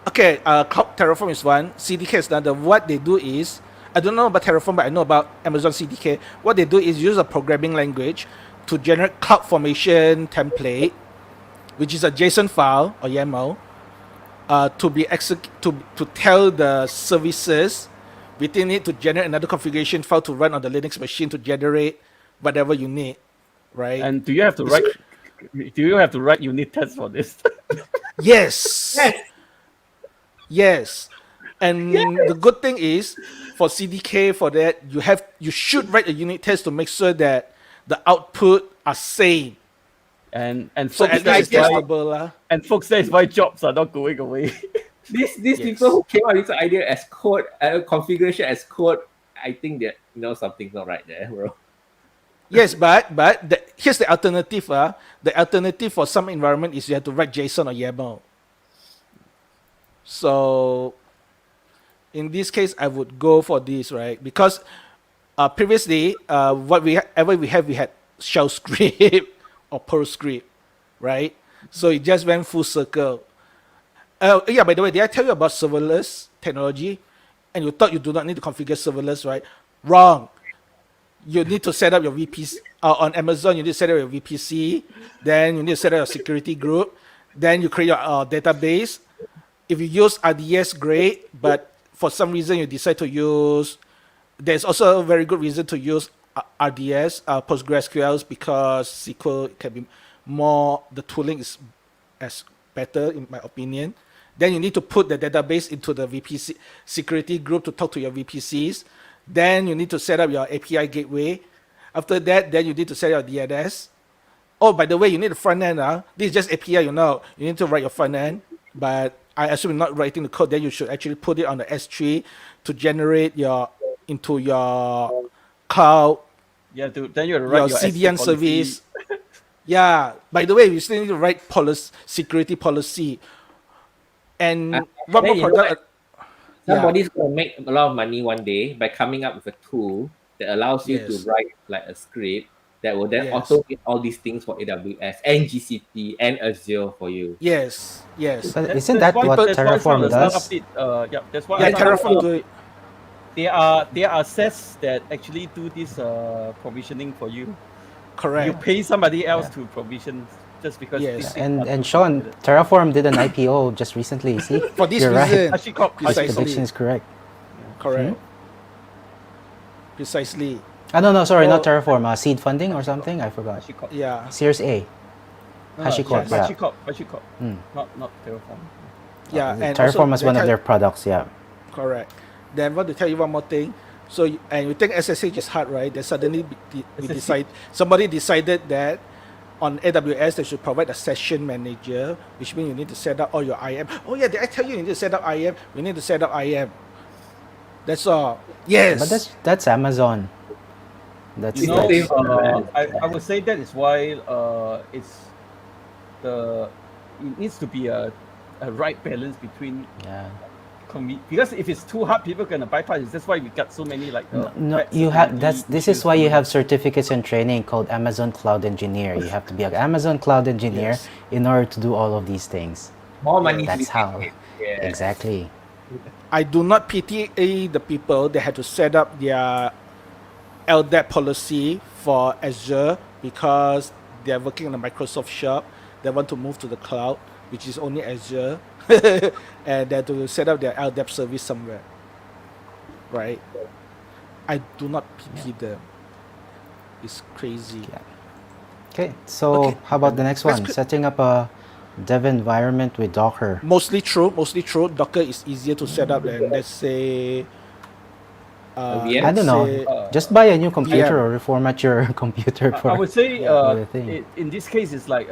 Cloud Terraform is one, CDK is another. What they do is, I don't know about Terraform, but I know about Amazon CDK. What they do is use a programming language to generate CloudFormation template, which is a JSON file or YAML, to tell the services within it to generate another configuration file to run on the Linux machine to generate whatever you need, right? And do you have to write unit tests for this? Yes. Yes. And the good thing is, for CDK, for that, you should write a unit test to make sure that the output are same. And So folks, at least it's testable. and folks, that is why jobs are not going away. These people who came up with this idea as code, configuration as code, I think that something's not right there, bro. Yes, but here's the alternative. The alternative for some environment is you have to write JSON or YAML. So in this case, I would go for this, right? Because previously, we had shell script or Perl script, right? So it just went full circle. Yeah, by the way, did I tell you about serverless technology? And you thought you do not need to configure serverless, right? Wrong. You need to set up your VPC. On Amazon, you need to set up your VPC. Then you need to set up your security group. Then you create your database. If you use RDS, great. But for some reason, you decide to use... There's also a very good reason to use RDS, PostgreSQL, because SQL can be more... The tooling is better, in my opinion. Then you need to put the database into the VPC security group to talk to your VPCs. Then you need to set up your API gateway. After that, then you need to set up your DNS. Oh, by the way, you need a front end. This is just API, You need to write your front end. But I assume you're not writing the code. Then you should actually put it on the S3 to generate into your cloud. Yeah, then you write your CDN service. Yeah. By the way, you still need to write security policy. And one more product. Somebody's going to make a lot of money one day by coming up with a tool that allows you to write like a script that will then automate all these things for AWS and GCP and Azure for you. Yes. But isn't that what Terraform does? That's why Terraform do it. There are sets that actually do this provisioning for you. Correct. You pay somebody else to provision just because. Yes. And Sean, Terraform did an IPO just recently. See, for this you're reason, right. His prediction is correct. Correct. Precisely. No, sorry, not Terraform. Seed funding or something. I forgot. Yeah. Series A. HashiCorp. HashiCorp. Not Terraform. Yeah, and Terraform was one of their products. Yeah. Correct. Then I want to tell you one more thing. So and you think SSH is hard, right? Then suddenly somebody decided that on AWS they should provide a session manager, which means you need to set up all your IAM. Oh yeah, did I tell you need to set up IAM? We need to set up IAM. That's all. Yes. But that's Amazon. That's I would say that is why it needs to be a right balance between because if it's too hard, people are gonna bypass it. That's why we got so many this is why you have certificates and training called Amazon Cloud Engineer. You have to be an Amazon Cloud Engineer in order to do all of these things. More money. That's how. Yeah. Exactly. I do not pity the people that had to set up their LDAP policy for Azure because they're working in a Microsoft shop. They want to move to the cloud, which is only Azure, and they have to set up their LDAP service somewhere. Right? I do not pity them. It's crazy. Yeah. Okay, so Okay, how about the next let's one? qu- Setting up a dev environment with Docker. Mostly true. Docker is easier to set up than, let's say, VM? I don't know. Just buy a new computer or reformat your computer for. I would say for the thing. in this case, it's like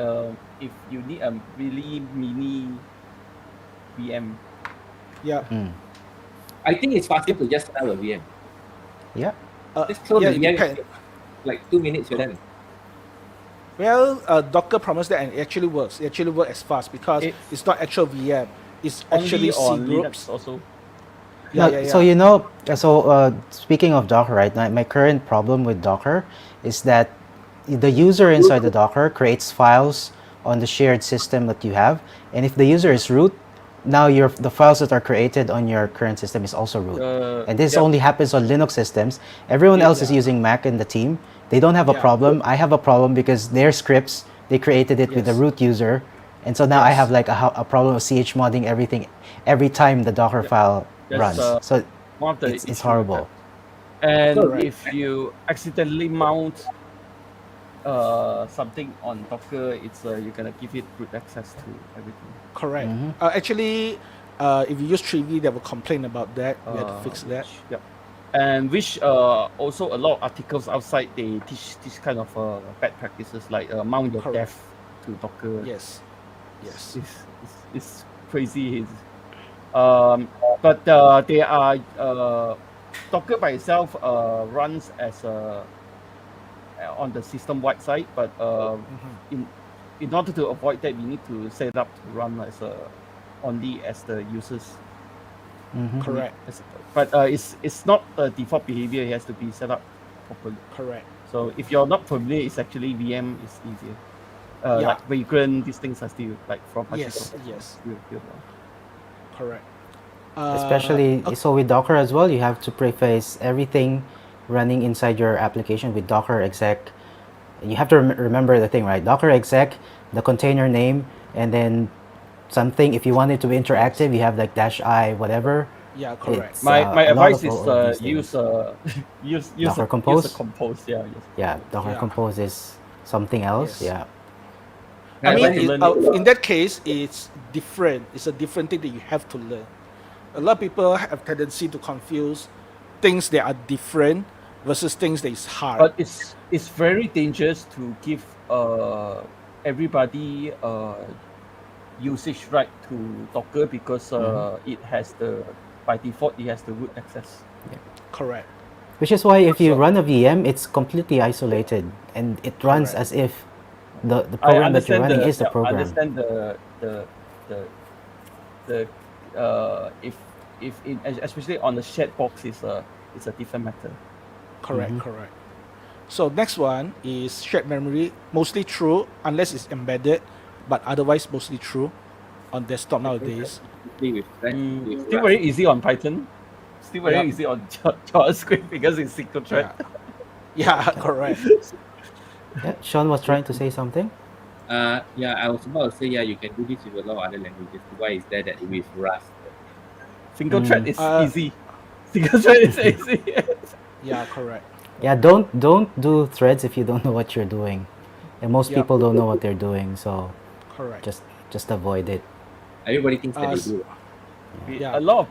if you need a really mini VM. Yeah. I think it's faster to just set up a VM. Yeah. Just clone Yeah, the it VM, depends. like 2 minutes you're done. Well, Docker promised that, and it actually works. It actually works as fast because it's not actual VM. It's actually Only C on groups. Linux also. Yeah. So speaking of Docker, right? My current problem with Docker is that the user inside the Docker creates files on the shared system that you have, and if the user is root, now the files that are created on your current system is also root. And this only happens on Linux systems. Everyone else is using Mac in the team. They don't have a problem. I have a problem because their scripts, they created it with the root user. And so now I have like a problem of chmodding everything every time the Docker file runs. So One of the it's issues horrible. And Correct. if you accidentally mount something on Docker, it's you're gonna give it root access to everything. Correct. Actually, if you use 3V, they will complain about that. We have to fix that. Yep. And which also a lot of articles outside they teach this kind of bad practices like mount your Correct. dev to Docker. Yes. It's crazy. But they are Docker by itself runs as on the system-wide side, but in order to avoid that, we need to set up to run as only as the users. Correct. But it's not a default behavior. It has to be set up properly. Correct. So if you're not familiar, it's actually VM is easier. Like Vagrant, these things are still like from Yes. Correct. Especially so with Docker as well, you have to preface everything running inside your application with Docker exec. You have to remember the thing, right? Docker exec, the container name, and then something. If you want it to be interactive, you have like -i whatever. Yeah, correct. It's, My a lot advice of is all these use Docker use Compose? a compose. Yeah. Yes. Yeah, Docker Yeah. Compose is something else. Yes. Yeah. I mean, to learn it. in that case, it's different. It's a different thing that you have to learn. A lot of people have tendency to confuse things that are different versus things that is hard. But it's very dangerous to give everybody usage right to Docker because it has by default it has the root access. Correct. Which is why if you So- run a VM, it's completely isolated and it runs Correct. as if the I program that you're understand running is the I program. understand the if in, especially on the shared box it's a different matter. Correct. So next one is shared memory, mostly true unless it's embedded, but otherwise mostly true on desktop nowadays. With Still very easy on Python. Still very Yeah. easy on JavaScript because it's single thread. Yeah, correct. Yeah, Sean was trying to say something. I was about to say, you can do this with a lot of other languages. Why is that with Rust? Single thread is Uh, easy. Single thread is easy. Yeah, correct. Yeah, don't do threads if you don't know what you're doing, and most Yeah. people don't know what they're doing. So Correct. just avoid it. Everybody thinks that they do. Yeah. A lot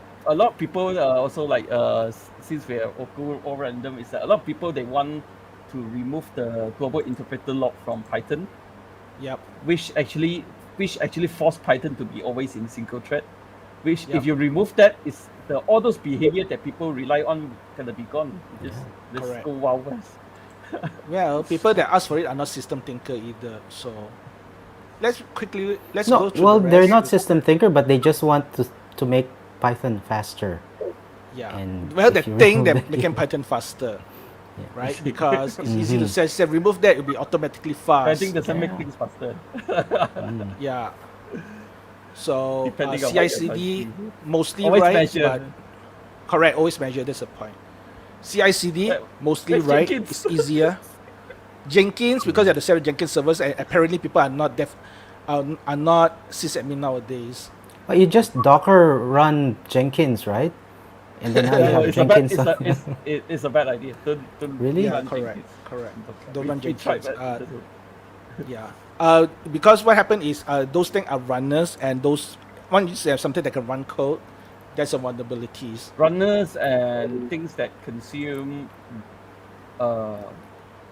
of people also like since we are all random, is that a lot of people they want to remove the global interpreter lock from Python, Yep. which actually force Python to be always in single thread. Which Yep. if you remove that, is all those behavior that people rely on gonna be gone. Just Correct. go wild west. Well, people that ask for it are not system thinker either. So let's No, go through well, the they're rest. not system thinker, but they just want to make Python faster. Yeah. And Well, the if you thing remove that that, making Python faster, right? Because it's easy to say remove that, it'll be automatically fast. I think doesn't make things faster. Yeah. So Depending on what you're CI/CD trying to do. mostly Always right, measure. but correct. Always measure. That's the point. CI/CD Where- mostly where's right. Jenkins? It's easier. Jenkins, because you have to set up Jenkins servers, and apparently people are not are not sysadmin nowadays. But you just Docker run Jenkins, right? And then now you have It's a bad, Jenkins. it's a bad idea. Don't Really? Yeah, run correct, Jenkins. correct. Okay. Don't run We tried Jenkins. that. Yeah. Because what happened is those things are runners, and those once you have something that can run code, that's a vulnerabilities. Runners and things that consume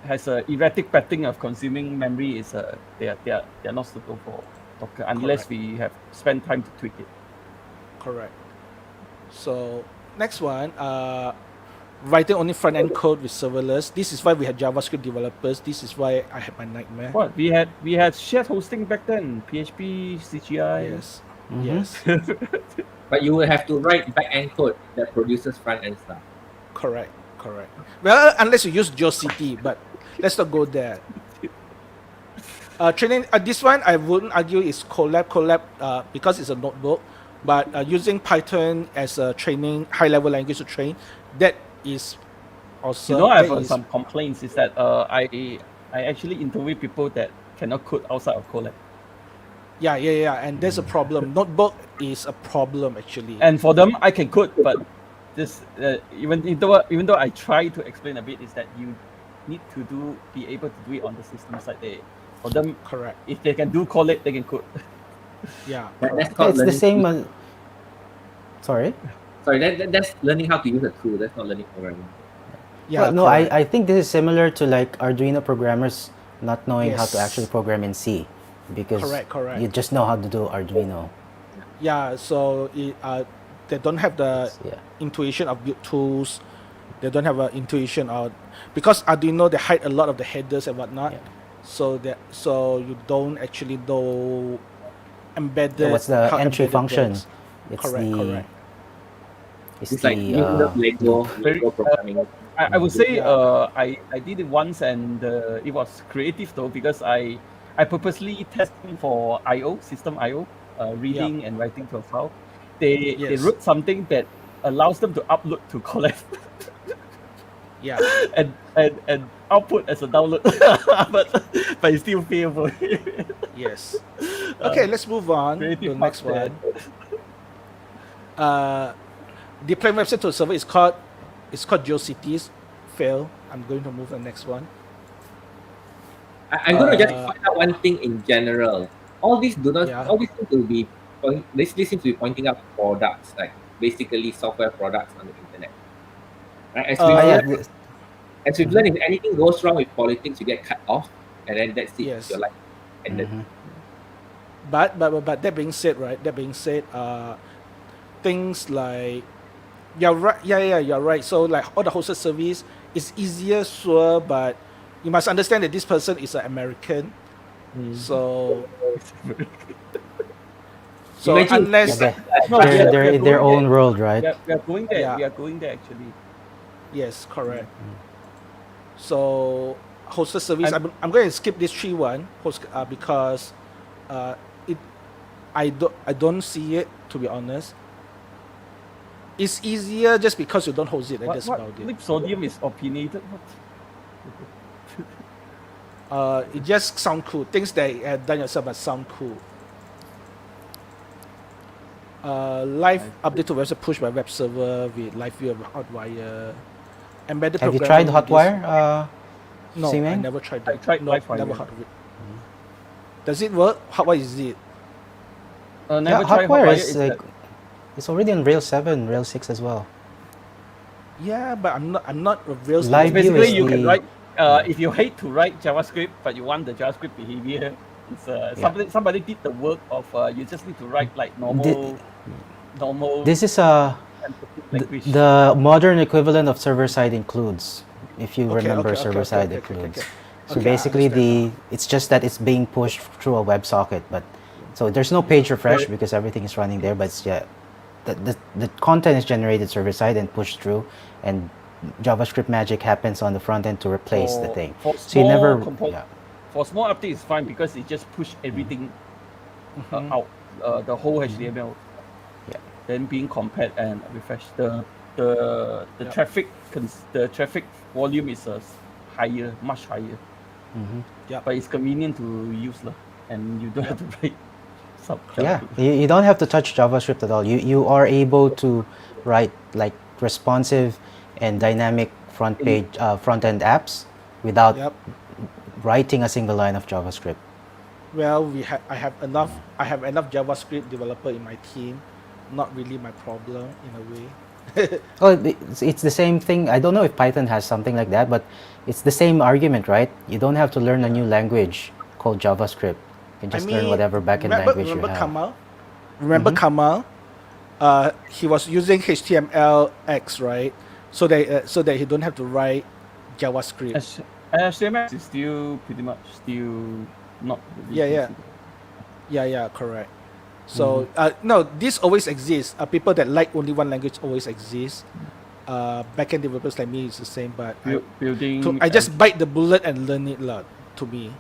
has a erratic pattern of consuming memory is they are not suitable for Docker unless Correct. we have spent time to tweak it. Correct. So next one, writing only front end code with serverless. This is why we had JavaScript developers. This is why I had my nightmare. What we had shared hosting back then, PHP, CGI. Yes. Mhm. Yes. But you will have to write back-end code that produces front-end stuff. Correct. Correct. Well, unless you use GeoCity, but let's not go there. Training. This one I wouldn't argue is Colab because it's a notebook, but using Python as a training high-level language to train, that is also. You know, I that have is- some complaints. Is that I actually interview people that cannot code outside of Colab, Yeah, and there's a problem. Notebook is a problem actually. and for them I can code, but this even though I try to explain a bit, is that you need to be able to do it on the system side. For them, Correct. if they can do Colab, they can code. Yeah. That's called It's the learning. same. Sorry. Sorry, that's learning how to use a tool. That's not learning programming. Yeah. Well, no, correct. I think this is similar to like Arduino programmers not knowing how to Yes. actually program in C, because Correct. you just know how to do Arduino. Yeah. So they don't have the Yeah. intuition of build tools. They don't have an intuition of because Arduino they hide a lot of the headers and whatnot. Yeah. So you don't actually know embedded. What's the how entry embedded function? works. It's Correct. It's like Lego programming. I would say Yeah. I did it once, and it was creative though, because I purposely testing for I/O system I/O, reading and writing to a file. They Yes. wrote something that allows them to upload to Colab Yeah. and output as a download, but it's still payable. Yes. Okay, let's move on to Creative the next fuck one. Deploying website to a server is called GeoCities. Fail. I'm going to move to the next one. I'm going to just Uh, point out one thing in general. All these do not. Yeah. All these seem to be. This seems to be pointing out products, like basically software products on the internet. Right? As we've learned, if anything goes wrong with politics, you get cut off, and then that's it. Yes. Your life ended. Mhm. But that being said, right? That being said, things like you're right. Yeah, you're right. So like all the hosted service is easier, sure, but you must understand that this person is an American. So Imagine- unless Yeah, No, they're we are in their going own there. world, right? We are going there. Yeah. We are going there actually. yes, correct. So hosted service. I'm going to skip this 3-1 because I don't see it, to be honest. It's easier just because you don't host it, and that's about it. Lip sodium is opinionated. It just sound cool. Things that you have done yourself but sound cool. Live update to website pushed by web server with live view of Hotwire. Embedded Have you programming tried with this- Hotwire? No, I Simeng? never tried I that. tried no, LiveWire. never heard of it. Does it work? What is it? Never Yeah, tried Hotwire Hotwire. is like it's already on Rails 7, Rails 6 as well. Yeah, but I'm not a real Live student. view Basically, is you can the- write. If you hate to write JavaScript, but you want the JavaScript behavior, it's somebody did the work of you just need to write like normal This is a language. the modern equivalent of server-side includes, if you Okay, remember okay, server-side okay. includes. So Okay, I basically, understand it's just that it's being pushed through a WebSocket, but so there's no page refresh because everything is running there. But it's, yeah, the content is generated server-side and pushed through, and JavaScript magic happens on the front end to replace the thing. For So you small never, compo- yeah. For small update, it's fine because it just push everything out the whole HTML, then being compared and refreshed. The traffic the traffic volume is higher, much higher. But it's convenient to use and you don't have to write sub. Yeah, you don't have to touch JavaScript at all. You are able to write like responsive and dynamic front end apps without writing a single line of JavaScript. Well, I have enough JavaScript developer in my team. Not really my problem in a way. Well, it's the same thing. I don't know if Python has something like that, but it's the same argument, right? You don't have to learn a new language called JavaScript. You can just learn whatever backend language you have. Kamal? Remember Kamal? He was using HTML X, right? So that he don't have to write JavaScript. HTML is still pretty much not. Yeah, correct. So no, this always exists. People that like only one language always exist. Backend developers like me is the same, but I just bite the bullet and learn it to me.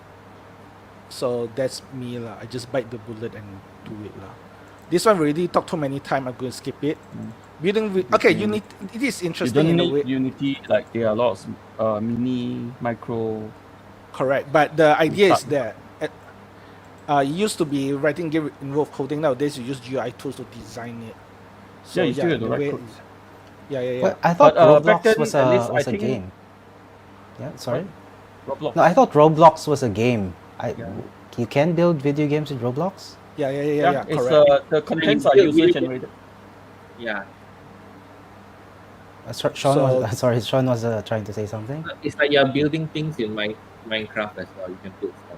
So that's me I just bite the bullet and do it This one we already talked too many times. I'm going to skip it. Unity. It is interesting you don't in a way. need Unity, like there are lots of mini, micro. Correct, but the idea is that it used to be writing game involved coding. Nowadays you use GUI tools to design it. So you still have to write code. Yeah. I thought Roblox then, was a game. Yeah, sorry. Roblox. No, I thought Roblox was a game. You can build video games in Roblox? Yeah. It's Correct. the contents are user generated. Yeah. Sean was trying to say something. It's like you're building things in Minecraft as well. You can build stuff.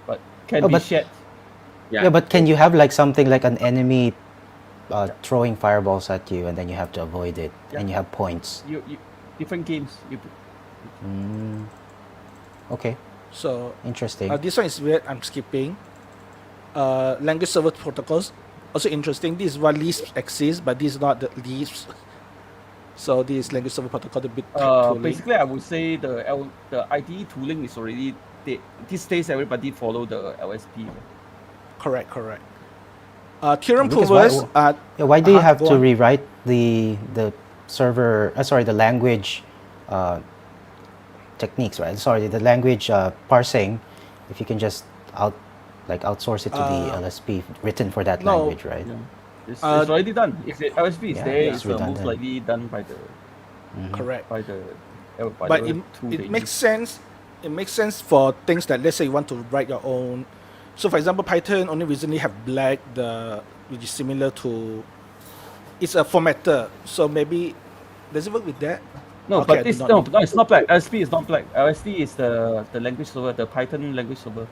But can be shared. Yeah, but can you have like something like an enemy throwing fireballs at you and then you have to avoid it and you have points? You different games. Okay. So interesting. This one is weird. I'm skipping. Language server protocols also interesting. This is what Lisp exists, but this is not the Lisp. So this language server protocol, the bit basically, I would say the IDE tooling is already these days. Everybody follow the LSP. Correct. Theorem provers. Why do you have to rewrite the server? The language techniques, right? Sorry, the language parsing. If you can just outsource it to the LSP written for that language, right? Yeah. It's already done. If the LSP is there, it's most likely done by the correct by the. But it makes sense. It makes sense for things that, let's say, you want to write your own. So, for example, Python only recently have black, which is similar to. It's a formatter. So maybe does it work with that? No, but it's not black. LSP is not black. LSP is the language server, the Python language server.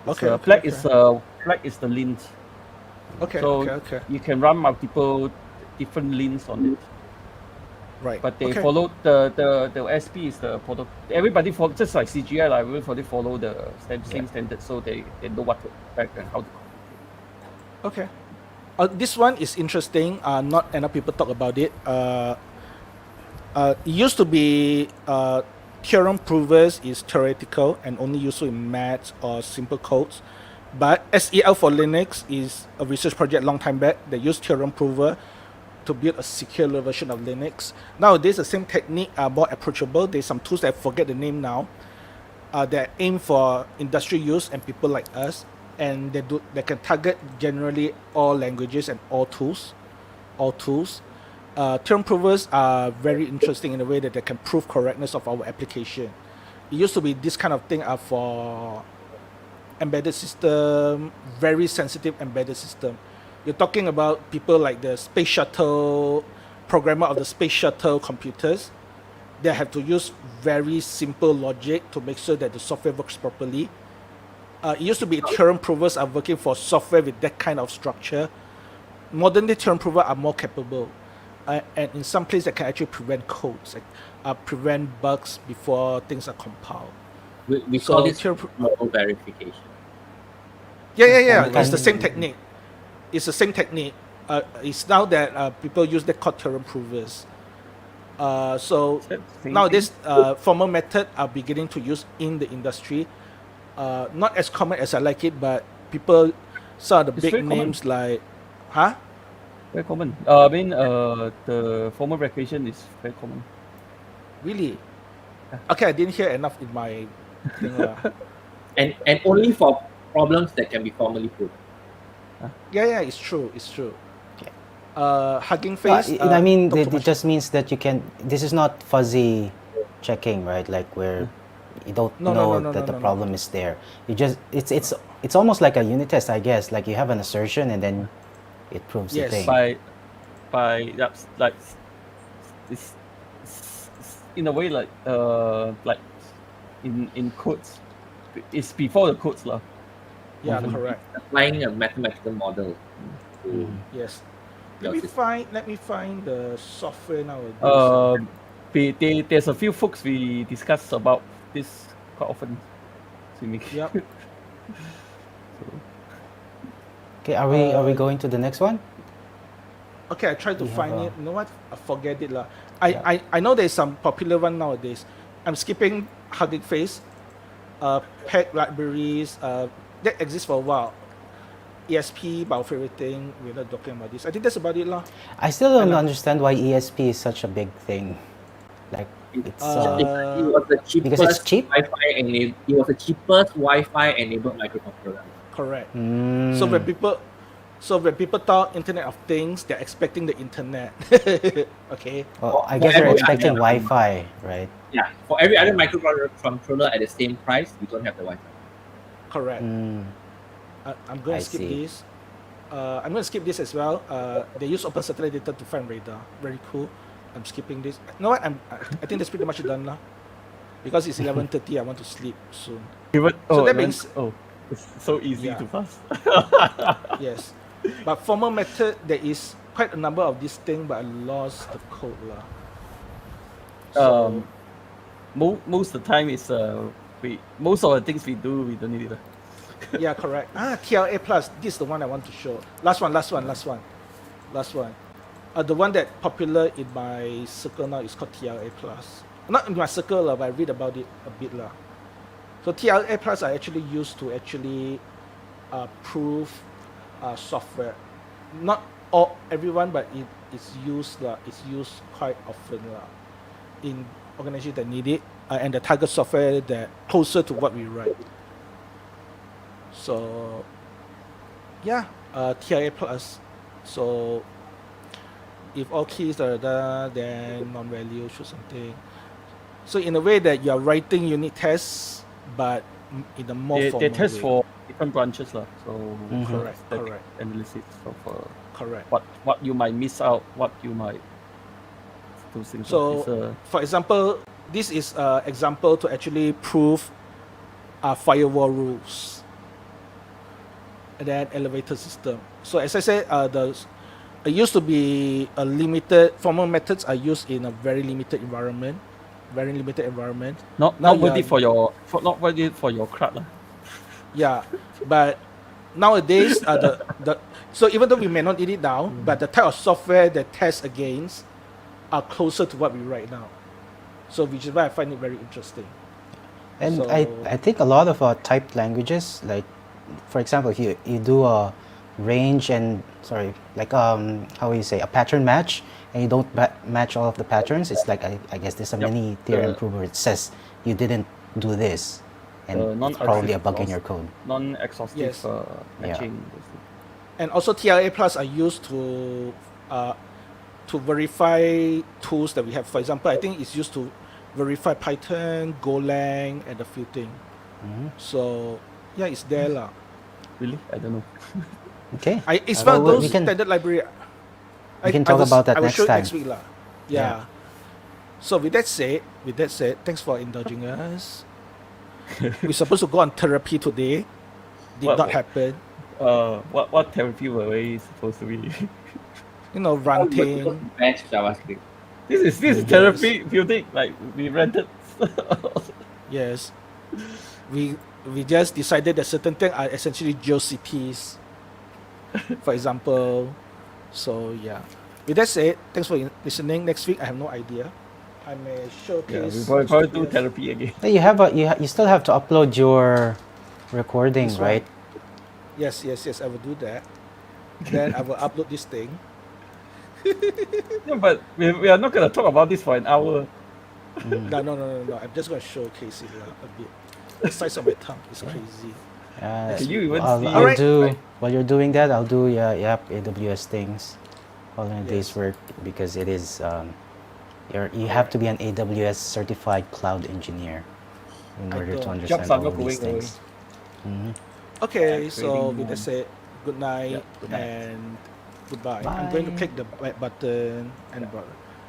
Black is the lint. Okay. You can run multiple different lints on it. Right. But they follow the SP is the protocol. Everybody follow, just like CGI, everybody follow the same standard, so they know what to expect and how to. Okay. This one is interesting. Not enough people talk about it. It used to be theorem provers is theoretical and only useful in maths or simple codes. But SEL for Linux is a research project long time back. They use theorem prover to build a secure version of Linux. Nowadays, the same technique are more approachable. There's some tools that I forget the name now. That aim for industry use and people like us, and they can target generally all languages and all tools. Theorem provers are very interesting in a way that they can prove correctness of our application. It used to be this kind of thing for embedded system, very sensitive embedded system. You're talking about people like the space shuttle, programmer of the space shuttle computers. They have to use very simple logic to make sure that the software works properly. It used to be theorem provers are working for software with that kind of structure. Modern day theorem provers are more capable. And in some places, they can actually prevent codes, prevent bugs before things are compiled. We call this model verification. Yeah. It's the same technique. It's now that people use the called theorem provers. So nowadays, formal method are beginning to use in the industry. Not as common as I like it, but people some of the It's big very common. names like, huh? Very common. I mean, the formal recreation is very common. Really? Okay, I didn't hear enough in my thing lah. And only for problems that can be formally proved. Yeah, it's true. It's true. Hugging Well, Face. I mean, Dr. it Mash- just means that you can. This is not fuzzy checking, right? Like where you don't know that the problem is there. You just it's almost like a unit test, I guess. Like you have an assertion and then it proves the Yes. thing. By that's like it's in a way like in codes. It's before the codes lah. Yeah, Often. correct. Applying a mathematical model. Yes. Let me find the software nowadays. There's a few folks we discuss about this quite often. Yep. Okay, are we going to the next one? Okay, I tried to We have find a- it. You know what? I forget it lah. I know there's some popular one nowadays. I'm skipping Hugging Face. Peg libraries. That exists for a while. ESP, but our favorite thing. We're not talking about this. I think that's about it lah. I still don't And, understand why ESP is such a big thing. Like it's It was the cheapest because it's cheap? Wi-Fi enabled. It was the cheapest Wi-Fi enabled microcontroller. Correct. mm, So when people talk Internet of Things, they're expecting the internet. Okay. well, I for guess they're every expecting other- Wi-Fi, right? Yeah, for every other microcontroller at the same price, we don't have the Wi-Fi. Correct. Mm, I'm going I to skip see. this. I'm going to skip this as well. They use open satellite data to find radar. Very cool. I'm skipping this. You know what? I think that's pretty much done now. Because it's 11:30, I want to sleep soon. That means- it's so easy Yeah. to pass. Yes. But formal method, there is quite a number of these things, but I lost the code lah. So, Most of the time is most of the things we do we don't need it. yeah, correct. TLA plus. This is the one I want to show. Last one. The one that popular in my circle now is called TLA plus. Not in my circle lah, but I read about it a bit lah. So TLA plus I actually used to actually prove software. Not everyone, but it's used lah. It's used quite often lah in organizations that need it, and the target software that closer to what we write. So yeah, TIA plus. So if all keys are there, then non-value should something. So in a way that you are writing unit tests, but in a more They formal test way. for different branches lah. So Correct, static correct. analysis of Correct. what you might miss out, what you might those things. So, for example, this is an example to actually prove firewall rules and then elevator system. So as I said, it used to be a limited, formal methods are used in a very limited environment. not now worth you it for your CRUD lah. Yeah, but nowadays, so even though we may not need it now, but the type of software that tests against are closer to what we write now. So which is why I find it very interesting. And So- I think a lot of typed languages, like for example, if you do a range and how you say, a pattern match, and you don't match all of the patterns, it's like I guess there's a mini theorem prover. It says you didn't do this, and it's probably a bug in your code. Non-exhaustive Yes. matching. And also TLA plus are used to verify tools that we have. For example, I think it's used to verify Python, Golang, and a few things. Mhm. So yeah, it's there lah. Really? I don't know. Okay. It's Well, one of those we can- standard library. we can talk about that I will next show it time. next week lah. Yeah. So with that said, thanks for indulging us. We're supposed to go on therapy today. Did What- not happen. What therapy were we supposed to be? You know, ranting. Bash JavaScript. This is therapy building, like we rented. Yes. We just decided that certain things are essentially GeoCities. For example. So yeah. With that said, thanks for listening. Next week I have no idea. I may Yeah, showcase. we probably do Yes. therapy again. Hey, you still have to upload your recording, This one. right? Yes, I will do that. Then I will upload this thing. Yeah, but we are not gonna talk about this for an hour. No. I'm just gonna showcase it a bit. The size of my thumb is crazy. Can you even I'll, see I'll it? do Like, while you're doing that. I'll do AWS things while in a day's Yes. work because it is you have to be an AWS certified cloud engineer in I order to don't. understand Jobs are all not of these going away. things. Mhm. Okay, Yeah, so trading with that room. said, good night, Yeah, good night. and goodbye. I'm going to Bye. click the button and